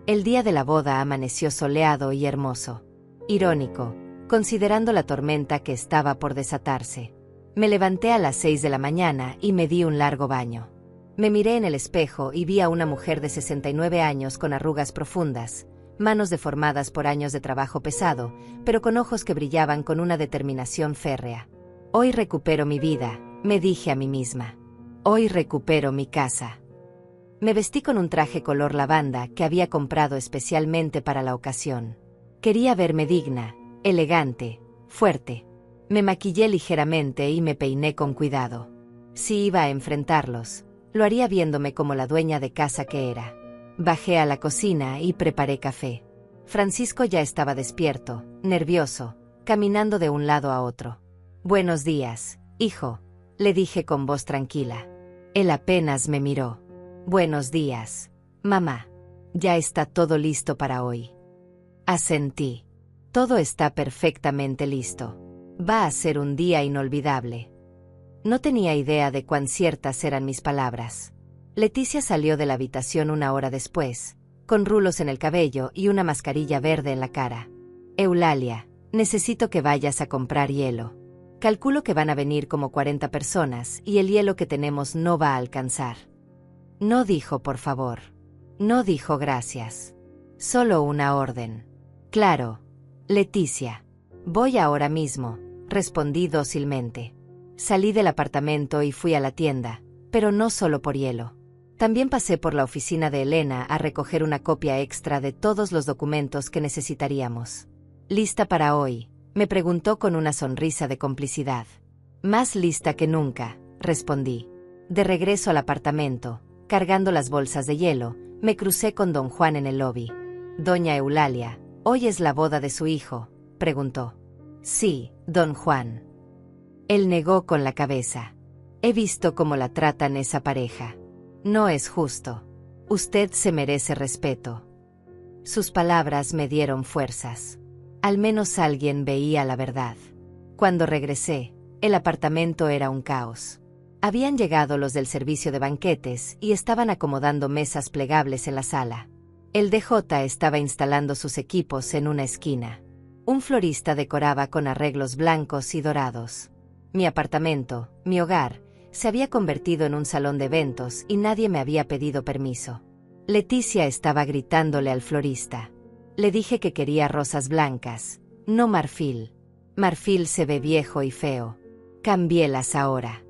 El día de la boda amaneció soleado y hermoso. Irónico, considerando la tormenta que estaba por desatarse. Me levanté a las 6 de la mañana y me di un largo baño. Me miré en el espejo y vi a una mujer de 69 años con arrugas profundas, manos deformadas por años de trabajo pesado, pero con ojos que brillaban con una determinación férrea. Hoy recupero mi vida, me dije a mí misma. Hoy recupero mi casa. Me vestí con un traje color lavanda que había comprado especialmente para la ocasión. Quería verme digna, elegante, fuerte. Me maquillé ligeramente y me peiné con cuidado. Si iba a enfrentarlos, lo haría viéndome como la dueña de casa que era. Bajé a la cocina y preparé café. Francisco ya estaba despierto, nervioso, caminando de un lado a otro. Buenos días, hijo, le dije con voz tranquila. Él apenas me miró. Buenos días, mamá. Ya está todo listo para hoy. Asentí. Todo está perfectamente listo. Va a ser un día inolvidable. No tenía idea de cuán ciertas eran mis palabras. Leticia salió de la habitación una hora después, con rulos en el cabello y una mascarilla verde en la cara. Eulalia, necesito que vayas a comprar hielo. Calculo que van a venir como 40 personas y el hielo que tenemos no va a alcanzar. No dijo por favor. No dijo gracias. Solo una orden. Claro. Leticia. Voy ahora mismo, respondí dócilmente. Salí del apartamento y fui a la tienda, pero no solo por hielo. También pasé por la oficina de Elena a recoger una copia extra de todos los documentos que necesitaríamos. ¿Lista para hoy?, me preguntó con una sonrisa de complicidad. Más lista que nunca, respondí. De regreso al apartamento, cargando las bolsas de hielo, me crucé con don Juan en el lobby. Doña Eulalia, ¿hoy es la boda de su hijo?, preguntó. Sí, don Juan. Él negó con la cabeza. He visto cómo la tratan esa pareja. No es justo. Usted se merece respeto. Sus palabras me dieron fuerzas. Al menos alguien veía la verdad. Cuando regresé, el apartamento era un caos. Habían llegado los del servicio de banquetes y estaban acomodando mesas plegables en la sala. El DJ estaba instalando sus equipos en una esquina. Un florista decoraba con arreglos blancos y dorados. Mi apartamento, mi hogar, se había convertido en un salón de eventos y nadie me había pedido permiso. Leticia estaba gritándole al florista. Le dije que quería rosas blancas, no marfil. Marfil se ve viejo y feo. Cámbielas ahora.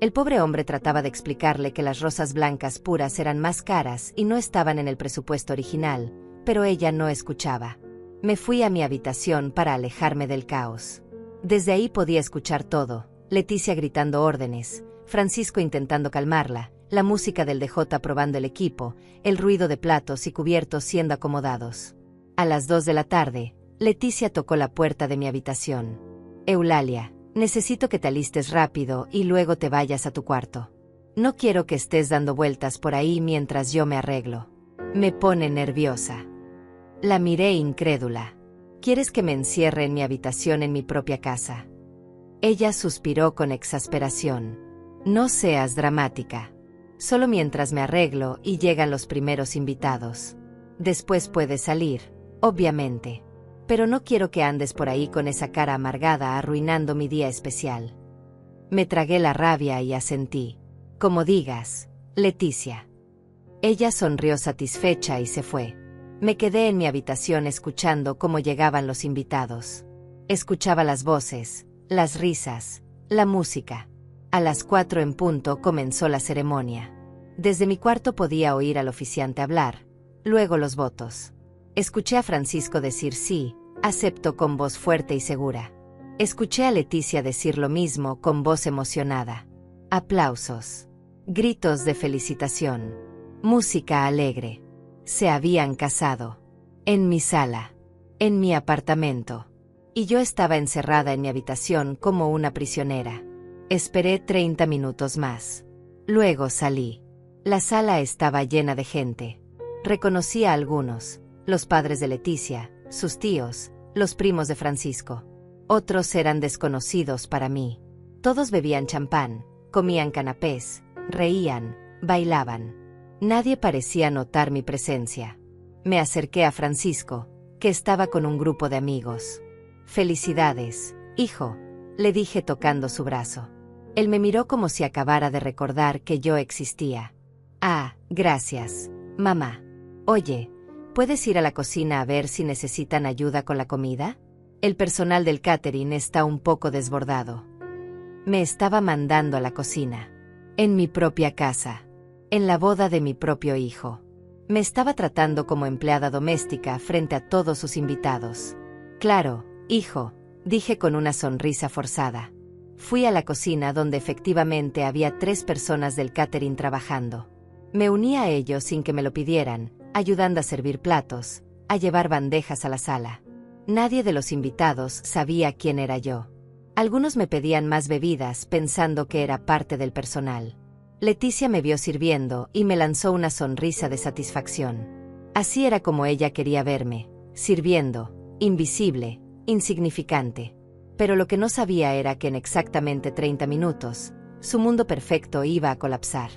El pobre hombre trataba de explicarle que las rosas blancas puras eran más caras y no estaban en el presupuesto original, pero ella no escuchaba. Me fui a mi habitación para alejarme del caos. Desde ahí podía escuchar todo: Leticia gritando órdenes, Francisco intentando calmarla, la música del DJ probando el equipo, el ruido de platos y cubiertos siendo acomodados. A las 2 de la tarde, Leticia tocó la puerta de mi habitación. Eulalia, necesito que te alistes rápido y luego te vayas a tu cuarto. No quiero que estés dando vueltas por ahí mientras yo me arreglo. Me pone nerviosa. La miré incrédula. ¿Quieres que me encierre en mi habitación en mi propia casa? Ella suspiró con exasperación. No seas dramática. Solo mientras me arreglo y llegan los primeros invitados. Después puedes salir, obviamente. Pero no quiero que andes por ahí con esa cara amargada arruinando mi día especial. Me tragué la rabia y asentí. Como digas, Leticia. Ella sonrió satisfecha y se fue. Me quedé en mi habitación escuchando cómo llegaban los invitados. Escuchaba las voces, las risas, la música. A las 4 en punto comenzó la ceremonia. Desde mi cuarto podía oír al oficiante hablar, luego los votos. Escuché a Francisco decir sí, acepto con voz fuerte y segura. Escuché a Leticia decir lo mismo con voz emocionada. Aplausos. Gritos de felicitación. Música alegre. Se habían casado. En mi sala. En mi apartamento. Y yo estaba encerrada en mi habitación como una prisionera. Esperé 30 minutos más. Luego salí. La sala estaba llena de gente. Reconocí a algunos, los padres de Leticia, sus tíos, los primos de Francisco. Otros eran desconocidos para mí. Todos bebían champán, comían canapés, reían, bailaban. Nadie parecía notar mi presencia. Me acerqué a Francisco, que estaba con un grupo de amigos. «Felicidades, hijo», le dije tocando su brazo. Él me miró como si acabara de recordar que yo existía. «Ah, gracias, mamá. Oye, ¿puedes ir a la cocina a ver si necesitan ayuda con la comida? El personal del catering está un poco desbordado». Me estaba mandando a la cocina. En mi propia casa. En la boda de mi propio hijo. Me estaba tratando como empleada doméstica frente a todos sus invitados. «Claro, hijo», dije con una sonrisa forzada. Fui a la cocina donde efectivamente había 3 personas del catering trabajando. Me uní a ellos sin que me lo pidieran, ayudando a servir platos, a llevar bandejas a la sala. Nadie de los invitados sabía quién era yo. Algunos me pedían más bebidas pensando que era parte del personal. Leticia me vio sirviendo y me lanzó una sonrisa de satisfacción. Así era como ella quería verme, sirviendo, invisible, insignificante. Pero lo que no sabía era que en exactamente 30 minutos, su mundo perfecto iba a colapsar.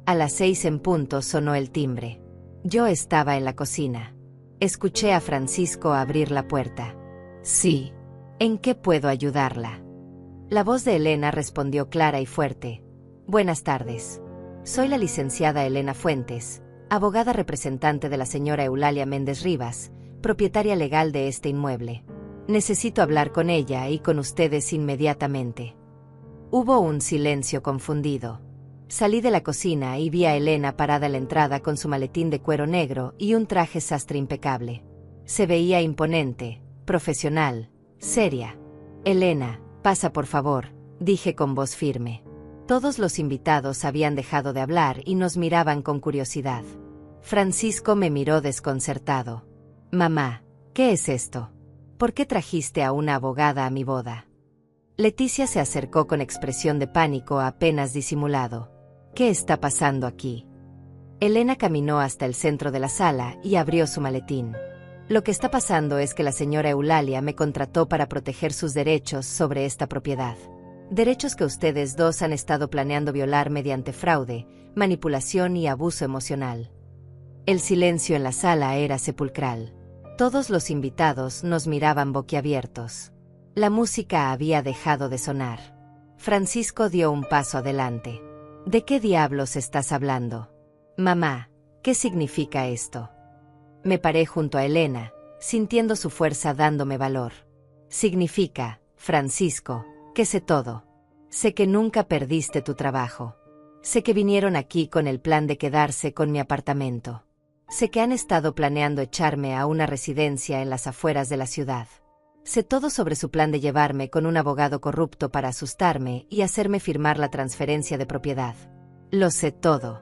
A las 6 en punto sonó el timbre. Yo estaba en la cocina. Escuché a Francisco abrir la puerta. Sí. ¿En qué puedo ayudarla? La voz de Elena respondió clara y fuerte. Buenas tardes. Soy la licenciada Elena Fuentes, abogada representante de la señora Eulalia Méndez Rivas, propietaria legal de este inmueble. Necesito hablar con ella y con ustedes inmediatamente. Hubo un silencio confundido. Salí de la cocina y vi a Elena parada en la entrada con su maletín de cuero negro y un traje sastre impecable. Se veía imponente, profesional, seria. Elena, pasa por favor, dije con voz firme. Todos los invitados habían dejado de hablar y nos miraban con curiosidad. Francisco me miró desconcertado. Mamá, ¿qué es esto? ¿Por qué trajiste a una abogada a mi boda? Leticia se acercó con expresión de pánico apenas disimulado. ¿Qué está pasando aquí? Elena caminó hasta el centro de la sala y abrió su maletín. Lo que está pasando es que la señora Eulalia me contrató para proteger sus derechos sobre esta propiedad. Derechos que ustedes dos han estado planeando violar mediante fraude, manipulación y abuso emocional. El silencio en la sala era sepulcral. Todos los invitados nos miraban boquiabiertos. La música había dejado de sonar. Francisco dio un paso adelante. ¿De qué diablos estás hablando? Mamá, ¿qué significa esto? Me paré junto a Elena, sintiendo su fuerza dándome valor. Significa, Francisco, que sé todo. Sé que nunca perdiste tu trabajo. Sé que vinieron aquí con el plan de quedarse con mi apartamento. Sé que han estado planeando echarme a una residencia en las afueras de la ciudad. Sé todo sobre su plan de llevarme con un abogado corrupto para asustarme y hacerme firmar la transferencia de propiedad. Lo sé todo.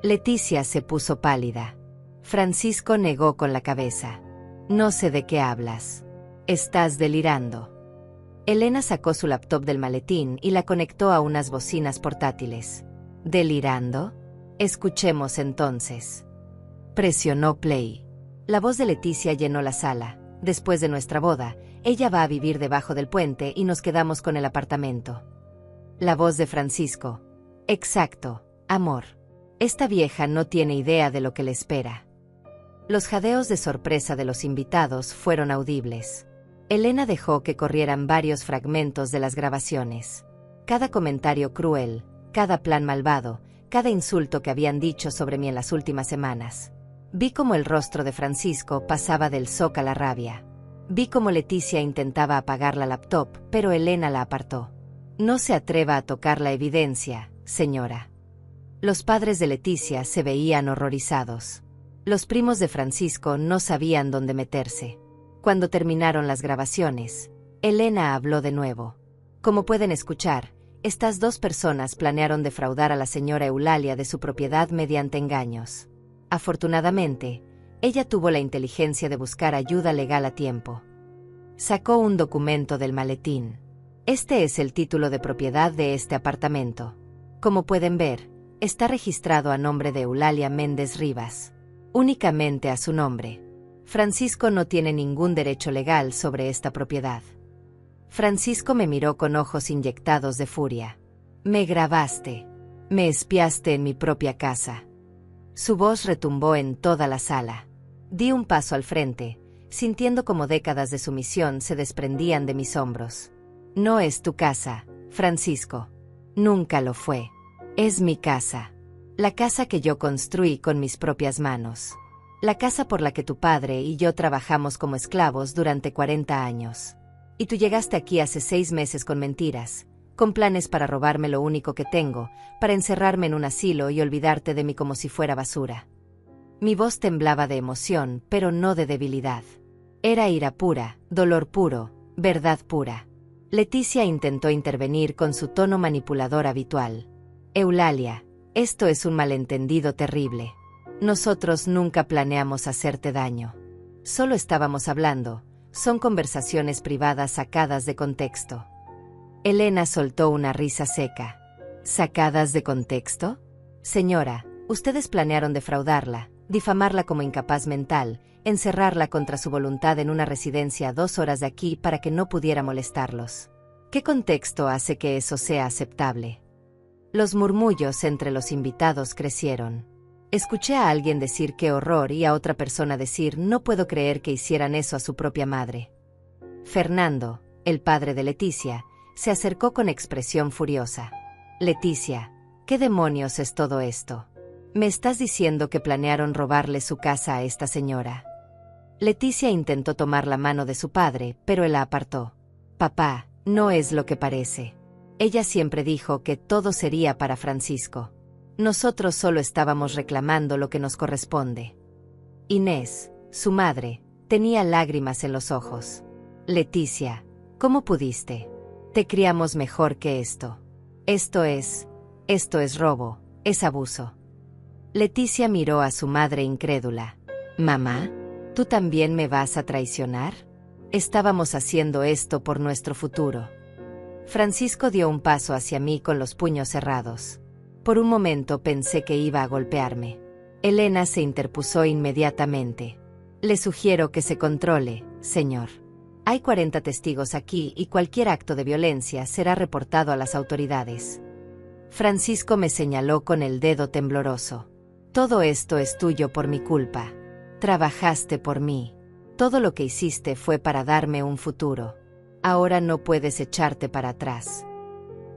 Leticia se puso pálida. Francisco negó con la cabeza. No sé de qué hablas. Estás delirando. Elena sacó su laptop del maletín y la conectó a unas bocinas portátiles. ¿Delirando? Escuchemos entonces. Presionó play. La voz de Leticia llenó la sala. Después de nuestra boda, ella va a vivir debajo del puente y nos quedamos con el apartamento. La voz de Francisco. Exacto, amor. Esta vieja no tiene idea de lo que le espera. Los jadeos de sorpresa de los invitados fueron audibles. Elena dejó que corrieran varios fragmentos de las grabaciones. Cada comentario cruel, cada plan malvado, cada insulto que habían dicho sobre mí en las últimas semanas. Vi cómo el rostro de Francisco pasaba del shock a la rabia. Vi cómo Leticia intentaba apagar la laptop, pero Elena la apartó. No se atreva a tocar la evidencia, señora. Los padres de Leticia se veían horrorizados. Los primos de Francisco no sabían dónde meterse. Cuando terminaron las grabaciones, Elena habló de nuevo. Como pueden escuchar, estas dos personas planearon defraudar a la señora Eulalia de su propiedad mediante engaños. Afortunadamente, ella tuvo la inteligencia de buscar ayuda legal a tiempo. Sacó un documento del maletín. Este es el título de propiedad de este apartamento. Como pueden ver, está registrado a nombre de Eulalia Méndez Rivas. Únicamente a su nombre. Francisco no tiene ningún derecho legal sobre esta propiedad. Francisco me miró con ojos inyectados de furia. Me grabaste. Me espiaste en mi propia casa. Su voz retumbó en toda la sala. Di un paso al frente, sintiendo como décadas de sumisión se desprendían de mis hombros. No es tu casa, Francisco. Nunca lo fue. Es mi casa. La casa que yo construí con mis propias manos. La casa por la que tu padre y yo trabajamos como esclavos durante 40 años. Y tú llegaste aquí hace 6 meses con mentiras, con planes para robarme lo único que tengo, para encerrarme en un asilo y olvidarte de mí como si fuera basura. Mi voz temblaba de emoción, pero no de debilidad. Era ira pura, dolor puro, verdad pura. Leticia intentó intervenir con su tono manipulador habitual. Eulalia, esto es un malentendido terrible. Nosotros nunca planeamos hacerte daño. Solo estábamos hablando, son conversaciones privadas sacadas de contexto. Elena soltó una risa seca. ¿Sacadas de contexto? Señora, ustedes planearon defraudarla, difamarla como incapaz mental, encerrarla contra su voluntad en una residencia a 2 horas de aquí para que no pudiera molestarlos. ¿Qué contexto hace que eso sea aceptable? Los murmullos entre los invitados crecieron. Escuché a alguien decir qué horror y a otra persona decir no puedo creer que hicieran eso a su propia madre. Fernando, el padre de Leticia, se acercó con expresión furiosa. Leticia, ¿qué demonios es todo esto? ¿Me estás diciendo que planearon robarle su casa a esta señora? Leticia intentó tomar la mano de su padre, pero él la apartó. Papá, no es lo que parece. Ella siempre dijo que todo sería para Francisco. Nosotros solo estábamos reclamando lo que nos corresponde. Inés, su madre, tenía lágrimas en los ojos. Leticia, ¿cómo pudiste? Te criamos mejor que esto. Esto es robo, es abuso. Leticia miró a su madre incrédula. Mamá, ¿tú también me vas a traicionar? Estábamos haciendo esto por nuestro futuro. Francisco dio un paso hacia mí con los puños cerrados. Por un momento pensé que iba a golpearme. Elena se interpuso inmediatamente. Le sugiero que se controle, señor. Hay 40 testigos aquí y cualquier acto de violencia será reportado a las autoridades. Francisco me señaló con el dedo tembloroso. Todo esto es tuyo por mi culpa. Trabajaste por mí. Todo lo que hiciste fue para darme un futuro. Ahora no puedes echarte para atrás.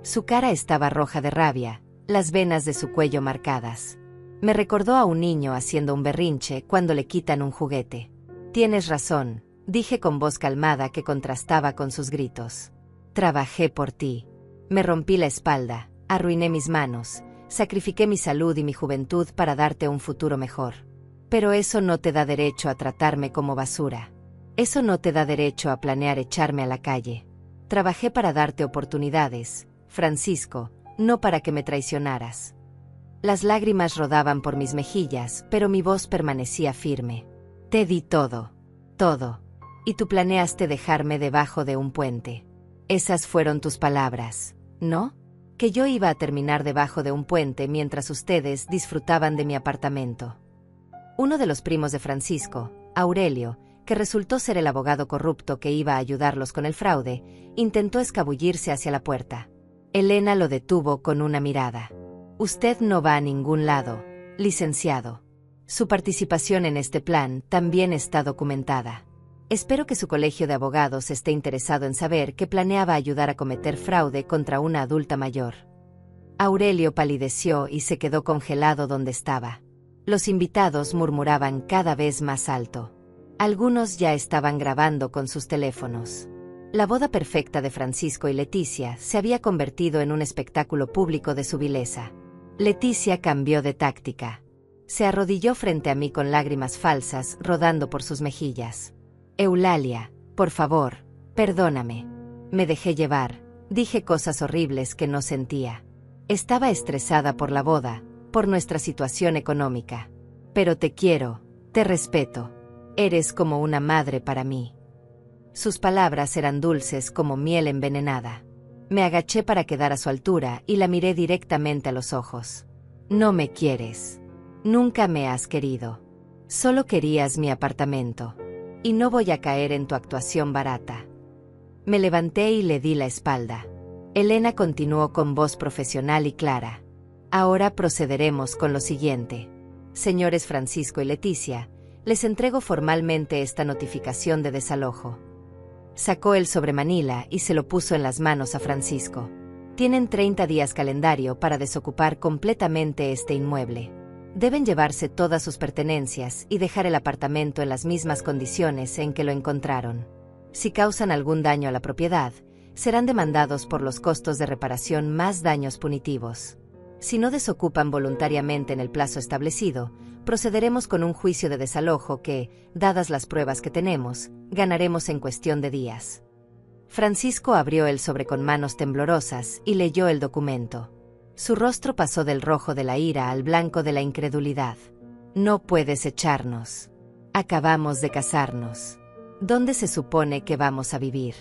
Su cara estaba roja de rabia, las venas de su cuello marcadas. Me recordó a un niño haciendo un berrinche cuando le quitan un juguete. Tienes razón, dije con voz calmada que contrastaba con sus gritos. Trabajé por ti. Me rompí la espalda, arruiné mis manos, sacrifiqué mi salud y mi juventud para darte un futuro mejor. Pero eso no te da derecho a tratarme como basura. Eso no te da derecho a planear echarme a la calle. Trabajé para darte oportunidades, Francisco, no para que me traicionaras. Las lágrimas rodaban por mis mejillas, pero mi voz permanecía firme. Te di todo, todo. Y tú planeaste dejarme debajo de un puente. Esas fueron tus palabras, ¿no? Que yo iba a terminar debajo de un puente mientras ustedes disfrutaban de mi apartamento. Uno de los primos de Francisco, Aurelio, que resultó ser el abogado corrupto que iba a ayudarlos con el fraude, intentó escabullirse hacia la puerta. Elena lo detuvo con una mirada. Usted no va a ningún lado, licenciado. Su participación en este plan también está documentada. Espero que su colegio de abogados esté interesado en saber que planeaba ayudar a cometer fraude contra una adulta mayor. Aurelio palideció y se quedó congelado donde estaba. Los invitados murmuraban cada vez más alto. Algunos ya estaban grabando con sus teléfonos. La boda perfecta de Francisco y Leticia se había convertido en un espectáculo público de su vileza. Leticia cambió de táctica. Se arrodilló frente a mí con lágrimas falsas rodando por sus mejillas. Eulalia, por favor, perdóname. Me dejé llevar, dije cosas horribles que no sentía. Estaba estresada por la boda, por nuestra situación económica. Pero te quiero, te respeto. Eres como una madre para mí. Sus palabras eran dulces como miel envenenada. Me agaché para quedar a su altura y la miré directamente a los ojos. No me quieres. Nunca me has querido. Solo querías mi apartamento. Y no voy a caer en tu actuación barata. Me levanté y le di la espalda. Elena continuó con voz profesional y clara. Ahora procederemos con lo siguiente. Señores Francisco y Leticia, les entrego formalmente esta notificación de desalojo. Sacó el sobremanila y se lo puso en las manos a Francisco. Tienen 30 días calendario para desocupar completamente este inmueble. Deben llevarse todas sus pertenencias y dejar el apartamento en las mismas condiciones en que lo encontraron. Si causan algún daño a la propiedad, serán demandados por los costos de reparación más daños punitivos. Si no desocupan voluntariamente en el plazo establecido, procederemos con un juicio de desalojo que, dadas las pruebas que tenemos, ganaremos en cuestión de días. Francisco abrió el sobre con manos temblorosas y leyó el documento. Su rostro pasó del rojo de la ira al blanco de la incredulidad. No puedes echarnos. Acabamos de casarnos. ¿Dónde se supone que vamos a vivir?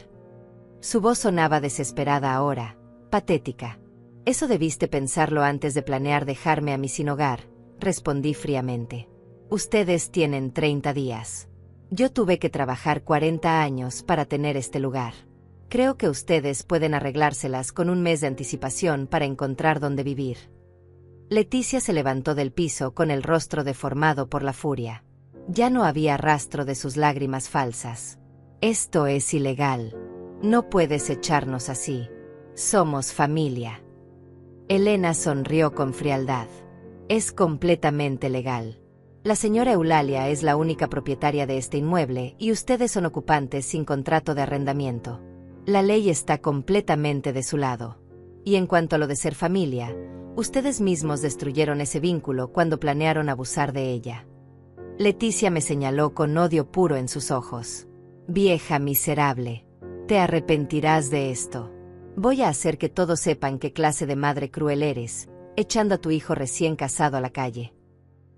Su voz sonaba desesperada ahora, patética. Eso debiste pensarlo antes de planear dejarme a mí sin hogar, respondí fríamente. Ustedes tienen 30 días. Yo tuve que trabajar 40 años para tener este lugar. Creo que ustedes pueden arreglárselas con un mes de anticipación para encontrar dónde vivir. Leticia se levantó del piso con el rostro deformado por la furia. Ya no había rastro de sus lágrimas falsas. Esto es ilegal. No puedes echarnos así. Somos familia. Elena sonrió con frialdad. Es completamente legal. La señora Eulalia es la única propietaria de este inmueble y ustedes son ocupantes sin contrato de arrendamiento. La ley está completamente de su lado. Y en cuanto a lo de ser familia, ustedes mismos destruyeron ese vínculo cuando planearon abusar de ella. Leticia me señaló con odio puro en sus ojos. Vieja miserable, te arrepentirás de esto. Voy a hacer que todos sepan qué clase de madre cruel eres, echando a tu hijo recién casado a la calle.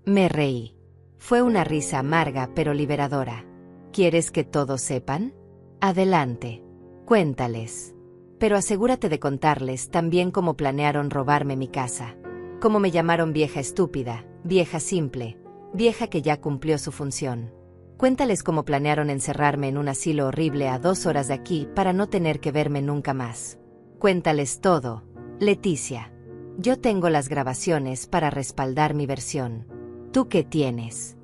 Me reí. Fue una risa amarga pero liberadora. ¿Quieres que todos sepan? Adelante. Cuéntales. Pero asegúrate de contarles también cómo planearon robarme mi casa. Cómo me llamaron vieja estúpida, vieja simple, vieja que ya cumplió su función. Cuéntales cómo planearon encerrarme en un asilo horrible a 2 horas de aquí para no tener que verme nunca más. Cuéntales todo, Leticia. Yo tengo las grabaciones para respaldar mi versión. ¿Tú qué tienes?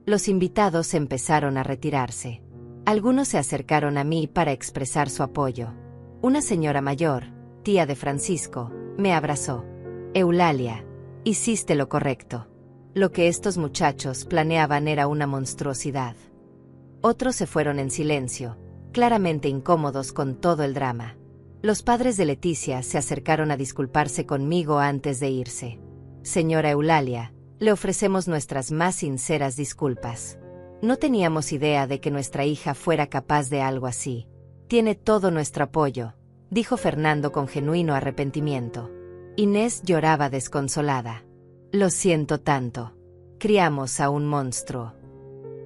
Los invitados empezaron a retirarse. Algunos se acercaron a mí para expresar su apoyo. Una señora mayor, tía de Francisco, me abrazó. Eulalia, hiciste lo correcto. Lo que estos muchachos planeaban era una monstruosidad. Otros se fueron en silencio, claramente incómodos con todo el drama. Los padres de Leticia se acercaron a disculparse conmigo antes de irse. Señora Eulalia, le ofrecemos nuestras más sinceras disculpas. No teníamos idea de que nuestra hija fuera capaz de algo así. Tiene todo nuestro apoyo, dijo Fernando con genuino arrepentimiento. Inés lloraba desconsolada. Lo siento tanto. Criamos a un monstruo.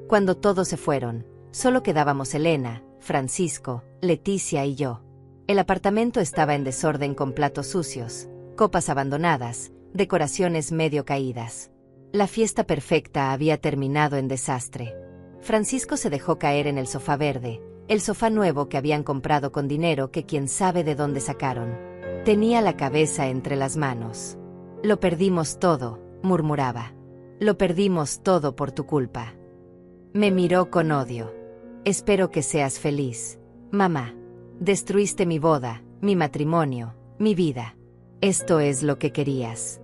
Cuando todos se fueron, solo quedábamos Elena, Francisco, Leticia y yo. El apartamento estaba en desorden con platos sucios, copas abandonadas, decoraciones medio caídas. La fiesta perfecta había terminado en desastre. Francisco se dejó caer en el sofá verde, el sofá nuevo que habían comprado con dinero que quién sabe de dónde sacaron. Tenía la cabeza entre las manos. Lo perdimos todo, murmuraba. Lo perdimos todo por tu culpa. Me miró con odio. Espero que seas feliz, mamá. Destruiste mi boda, mi matrimonio, mi vida. Esto es lo que querías.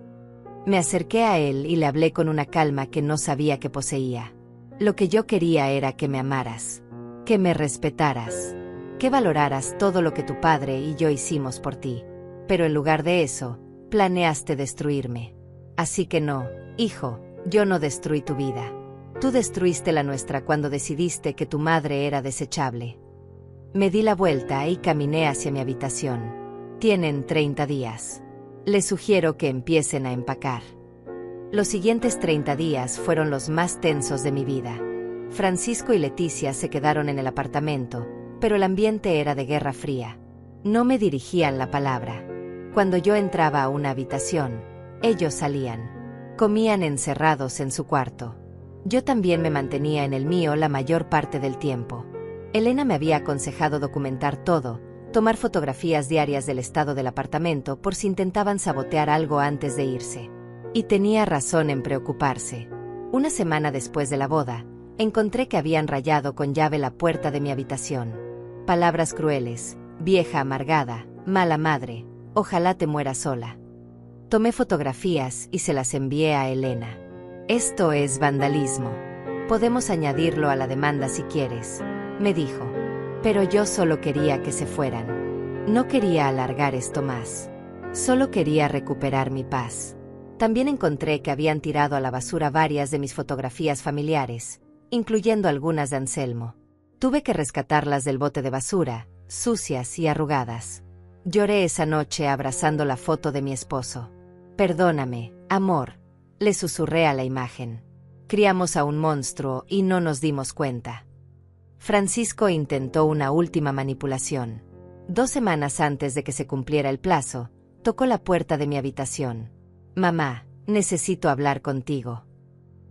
Me acerqué a él y le hablé con una calma que no sabía que poseía. Lo que yo quería era que me amaras, que me respetaras, que valoraras todo lo que tu padre y yo hicimos por ti. Pero en lugar de eso, planeaste destruirme. Así que no, hijo, yo no destruí tu vida. Tú destruiste la nuestra cuando decidiste que tu madre era desechable. Me di la vuelta y caminé hacia mi habitación. Tienen 30 días. Les sugiero que empiecen a empacar. Los siguientes 30 días fueron los más tensos de mi vida. Francisco y Leticia se quedaron en el apartamento, pero el ambiente era de guerra fría. No me dirigían la palabra. Cuando yo entraba a una habitación, ellos salían. Comían encerrados en su cuarto. Yo también me mantenía en el mío la mayor parte del tiempo. Elena me había aconsejado documentar todo, tomar fotografías diarias del estado del apartamento por si intentaban sabotear algo antes de irse. Y tenía razón en preocuparse. Una semana después de la boda, encontré que habían rayado con llave la puerta de mi habitación. Palabras crueles, vieja amargada, mala madre, ojalá te mueras sola. Tomé fotografías y se las envié a Elena. Esto es vandalismo. Podemos añadirlo a la demanda si quieres, me dijo. Pero yo solo quería que se fueran. No quería alargar esto más. Solo quería recuperar mi paz. También encontré que habían tirado a la basura varias de mis fotografías familiares, incluyendo algunas de Anselmo. Tuve que rescatarlas del bote de basura, sucias y arrugadas. Lloré esa noche abrazando la foto de mi esposo. Perdóname, amor, le susurré a la imagen. Criamos a un monstruo y no nos dimos cuenta. Francisco intentó una última manipulación. 2 semanas antes de que se cumpliera el plazo, Tocó la puerta de mi habitación. Mamá, necesito hablar contigo.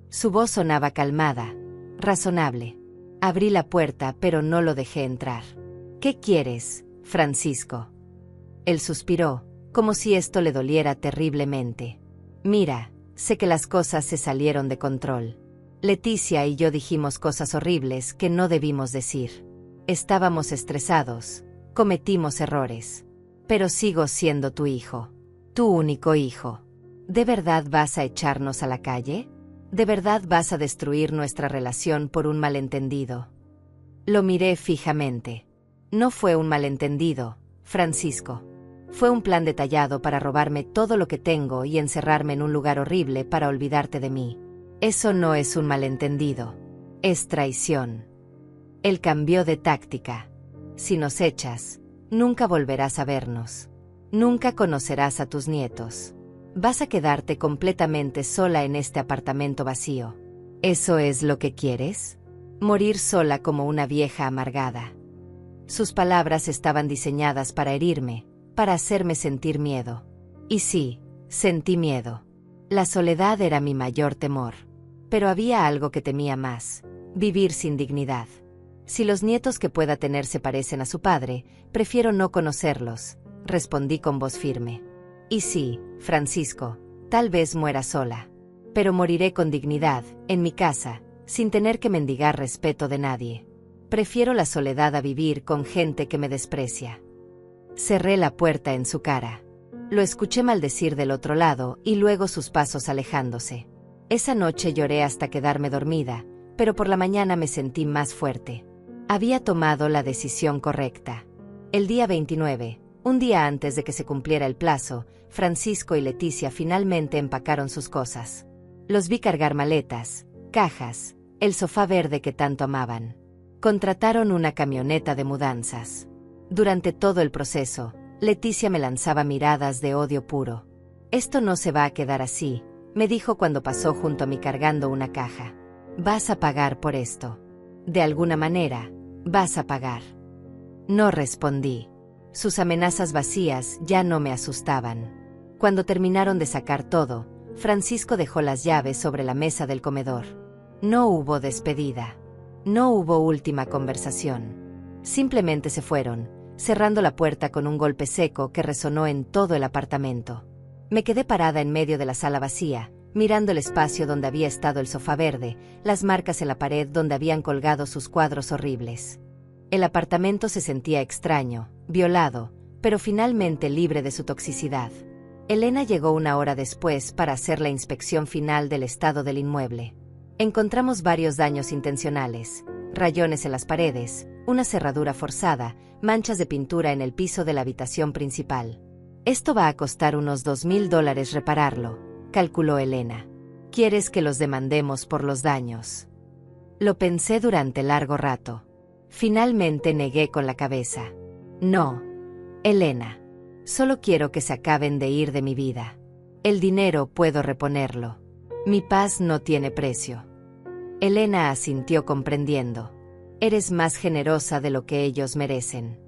Su voz sonaba calmada, razonable. Abrí la puerta, pero no lo dejé entrar. ¿Qué quieres, Francisco? Él suspiró, como si esto le doliera terriblemente. Mira, sé que las cosas se salieron de control. Leticia y yo dijimos cosas horribles que no debimos decir. Estábamos estresados, cometimos errores. Pero sigo siendo tu hijo. Tu único hijo. ¿De verdad vas a echarnos a la calle? ¿De verdad vas a destruir nuestra relación por un malentendido? Lo miré fijamente. No fue un malentendido, Francisco. Fue un plan detallado para robarme todo lo que tengo y encerrarme en un lugar horrible para olvidarte de mí. Eso no es un malentendido. Es traición. Él cambió de táctica. Si nos echas, nunca volverás a vernos. Nunca conocerás a tus nietos. Vas a quedarte completamente sola en este apartamento vacío. ¿Eso es lo que quieres? Morir sola como una vieja amargada. Sus palabras estaban diseñadas para herirme, para hacerme sentir miedo. Y sí, sentí miedo. La soledad era mi mayor temor. Pero había algo que temía más: vivir sin dignidad. Si los nietos que pueda tener se parecen a su padre, prefiero no conocerlos, respondí con voz firme. Y sí, Francisco, tal vez muera sola. Pero moriré con dignidad, en mi casa, sin tener que mendigar respeto de nadie. Prefiero la soledad a vivir con gente que me desprecia. Cerré la puerta en su cara. Lo escuché maldecir del otro lado y luego sus pasos alejándose. Esa noche lloré hasta quedarme dormida, pero por la mañana me sentí más fuerte. Había tomado la decisión correcta. El día 29, un día antes de que se cumpliera el plazo, Francisco y Leticia finalmente empacaron sus cosas. Los vi cargar maletas, cajas, el sofá verde que tanto amaban. Contrataron una camioneta de mudanzas. Durante todo el proceso, Leticia me lanzaba miradas de odio puro. «Esto no se va a quedar así», me dijo cuando pasó junto a mí cargando una caja. «Vas a pagar por esto. De alguna manera, vas a pagar». No respondí. Sus amenazas vacías ya no me asustaban. Cuando terminaron de sacar todo, Francisco dejó las llaves sobre la mesa del comedor. No hubo despedida. No hubo última conversación. Simplemente se fueron, cerrando la puerta con un golpe seco que resonó en todo el apartamento. Me quedé parada en medio de la sala vacía, mirando el espacio donde había estado el sofá verde, las marcas en la pared donde habían colgado sus cuadros horribles. El apartamento se sentía extraño, violado, pero finalmente libre de su toxicidad. Elena llegó una hora después para hacer la inspección final del estado del inmueble. Encontramos varios daños intencionales, rayones en las paredes, una cerradura forzada, manchas de pintura en el piso de la habitación principal. «Esto va a costar unos $2,000 repararlo», calculó Elena. «¿Quieres que los demandemos por los daños?» Lo pensé durante largo rato. Finalmente negué con la cabeza. «No, Elena. Solo quiero que se acaben de ir de mi vida. El dinero puedo reponerlo. Mi paz no tiene precio». Elena asintió comprendiendo. «Eres más generosa de lo que ellos merecen».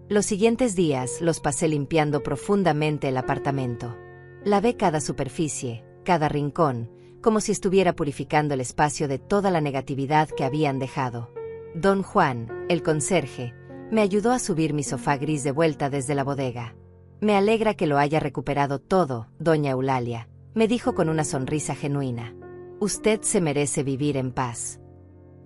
Los siguientes días los pasé limpiando profundamente el apartamento. Lavé cada superficie, cada rincón, como si estuviera purificando el espacio de toda la negatividad que habían dejado. Don Juan, el conserje, me ayudó a subir mi sofá gris de vuelta desde la bodega. «Me alegra que lo haya recuperado todo, doña Eulalia», me dijo con una sonrisa genuina. «Usted se merece vivir en paz».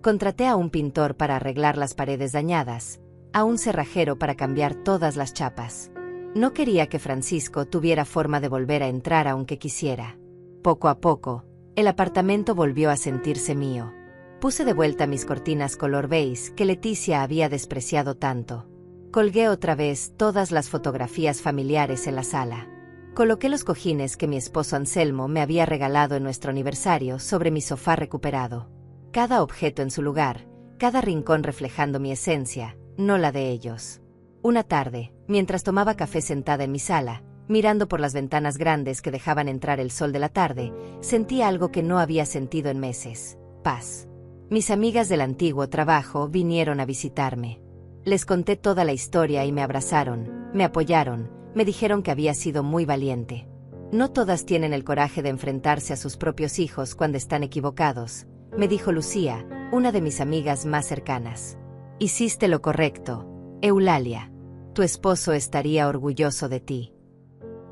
Contraté a un pintor para arreglar las paredes dañadas, a un cerrajero para cambiar todas las chapas. No quería que Francisco tuviera forma de volver a entrar aunque quisiera. Poco a poco, el apartamento volvió a sentirse mío. Puse de vuelta mis cortinas color beige que Leticia había despreciado tanto. Colgué otra vez todas las fotografías familiares en la sala. Coloqué los cojines que mi esposo Anselmo me había regalado en nuestro aniversario sobre mi sofá recuperado. Cada objeto en su lugar, cada rincón reflejando mi esencia, no la de ellos. Una tarde, mientras tomaba café sentada en mi sala, mirando por las ventanas grandes que dejaban entrar el sol de la tarde, sentí algo que no había sentido en meses: paz. Mis amigas del antiguo trabajo vinieron a visitarme. Les conté toda la historia y me abrazaron, me apoyaron, Me dijeron que había sido muy valiente. No todas tienen el coraje de enfrentarse a sus propios hijos cuando están equivocados, me dijo Lucía, una de mis amigas más cercanas. Hiciste lo correcto, Eulalia. Tu esposo estaría orgulloso de ti.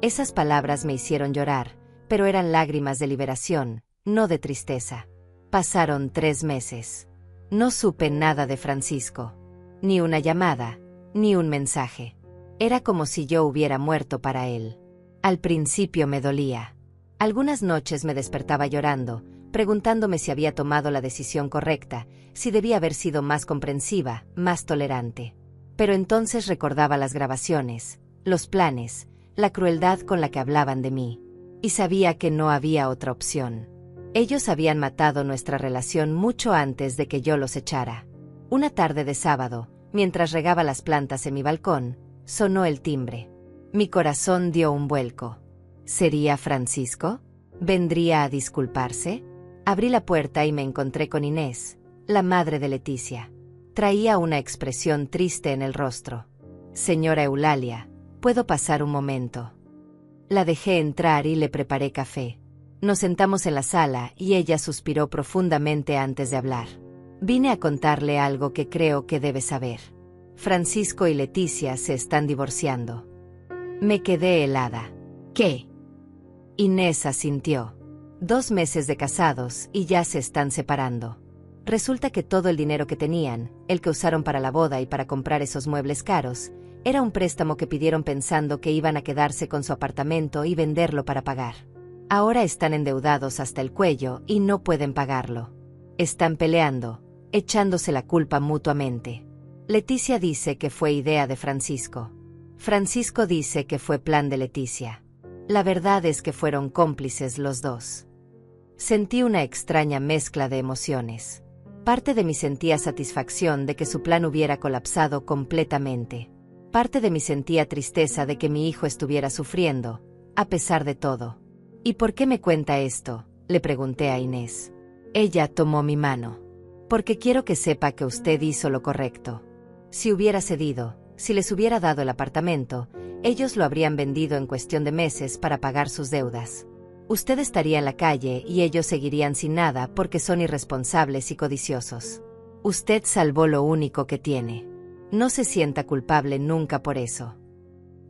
Esas palabras me hicieron llorar, pero eran lágrimas de liberación, no de tristeza. Pasaron 3 meses. No supe nada de Francisco. Ni una llamada, ni un mensaje. Era como si yo hubiera muerto para él. Al principio me dolía. Algunas noches me despertaba llorando, preguntándome si había tomado la decisión correcta, si debía haber sido más comprensiva, más tolerante. Pero entonces recordaba las grabaciones, los planes, la crueldad con la que hablaban de mí. Y sabía que no había otra opción. Ellos habían matado nuestra relación mucho antes de que yo los echara. Una tarde de sábado, mientras regaba las plantas en mi balcón, sonó el timbre. Mi corazón dio un vuelco. ¿Sería Francisco? ¿Vendría a disculparse? Abrí la puerta y me encontré con Inés, la madre de Leticia. Traía una expresión triste en el rostro. Señora Eulalia, ¿puedo pasar un momento? La dejé entrar y le preparé café. Nos sentamos en la sala y ella suspiró profundamente antes de hablar. Vine a contarle algo que creo que debe saber. Francisco y Leticia se están divorciando. Me quedé helada. ¿Qué? Inés asintió. 2 meses de casados y ya se están separando. Resulta que todo el dinero que tenían, el que usaron para la boda y para comprar esos muebles caros, era un préstamo que pidieron pensando que iban a quedarse con su apartamento y venderlo para pagar. Ahora están endeudados hasta el cuello y no pueden pagarlo. Están peleando, echándose la culpa mutuamente. Leticia dice que fue idea de Francisco. Francisco dice que fue plan de Leticia. La verdad es que fueron cómplices los dos. Sentí una extraña mezcla de emociones. Parte de mí sentía satisfacción de que su plan hubiera colapsado completamente. Parte de mí sentía tristeza de que mi hijo estuviera sufriendo, a pesar de todo. ¿Y por qué me cuenta esto?, le pregunté a Inés. Ella tomó mi mano. Porque quiero que sepa que usted hizo lo correcto. Si hubiera cedido, si les hubiera dado el apartamento, ellos lo habrían vendido en cuestión de meses para pagar sus deudas. Usted estaría en la calle y ellos seguirían sin nada porque son irresponsables y codiciosos. Usted salvó lo único que tiene. No se sienta culpable nunca por eso.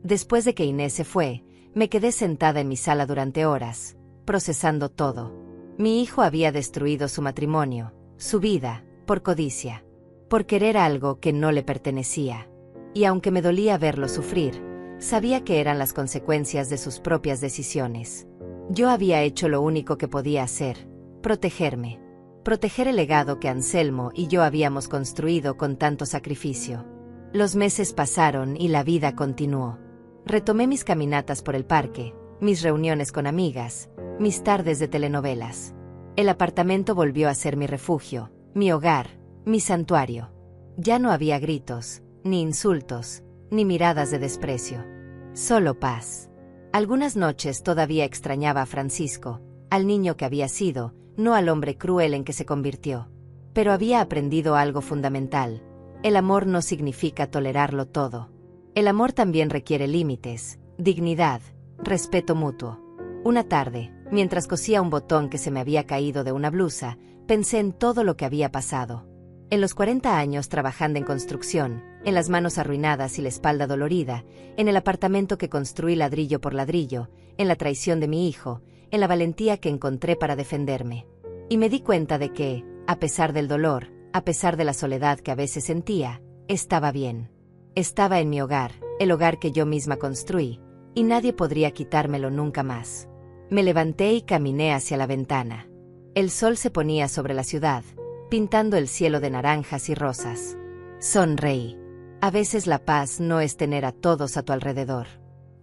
Después de que Inés se fue, me quedé sentada en mi sala durante horas, procesando todo. Mi hijo había destruido su matrimonio, su vida, por codicia, por querer algo que no le pertenecía. Y aunque me dolía verlo sufrir, sabía que eran las consecuencias de sus propias decisiones. Yo había hecho lo único que podía hacer, protegerme. Proteger el legado que Anselmo y yo habíamos construido con tanto sacrificio. Los meses pasaron y la vida continuó. Retomé mis caminatas por el parque, mis reuniones con amigas, mis tardes de telenovelas. El apartamento volvió a ser mi refugio, mi hogar, mi santuario. Ya no había gritos, ni insultos, ni miradas de desprecio. Solo paz. Algunas noches todavía extrañaba a Francisco, al niño que había sido, no al hombre cruel en que se convirtió. Pero había aprendido algo fundamental. El amor no significa tolerarlo todo. El amor también requiere límites, dignidad, respeto mutuo. Una tarde, mientras cosía un botón que se me había caído de una blusa, pensé en todo lo que había pasado. En los 40 años trabajando en construcción, en las manos arruinadas y la espalda dolorida, en el apartamento que construí ladrillo por ladrillo, en la traición de mi hijo, en la valentía que encontré para defenderme. Y me di cuenta de que, a pesar del dolor, a pesar de la soledad que a veces sentía, estaba bien. Estaba en mi hogar, el hogar que yo misma construí, y nadie podría quitármelo nunca más. Me levanté y caminé hacia la ventana. El sol se ponía sobre la ciudad, pintando el cielo de naranjas y rosas. Sonreí. A veces la paz no es tener a todos a tu alrededor.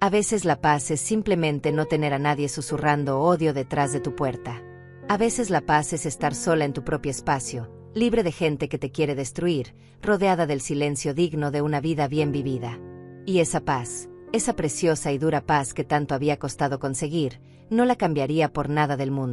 A veces la paz es simplemente no tener a nadie susurrando odio detrás de tu puerta. A veces la paz es estar sola en tu propio espacio, libre de gente que te quiere destruir, rodeada del silencio digno de una vida bien vivida. Y esa paz, esa preciosa y dura paz que tanto había costado conseguir, no la cambiaría por nada del mundo.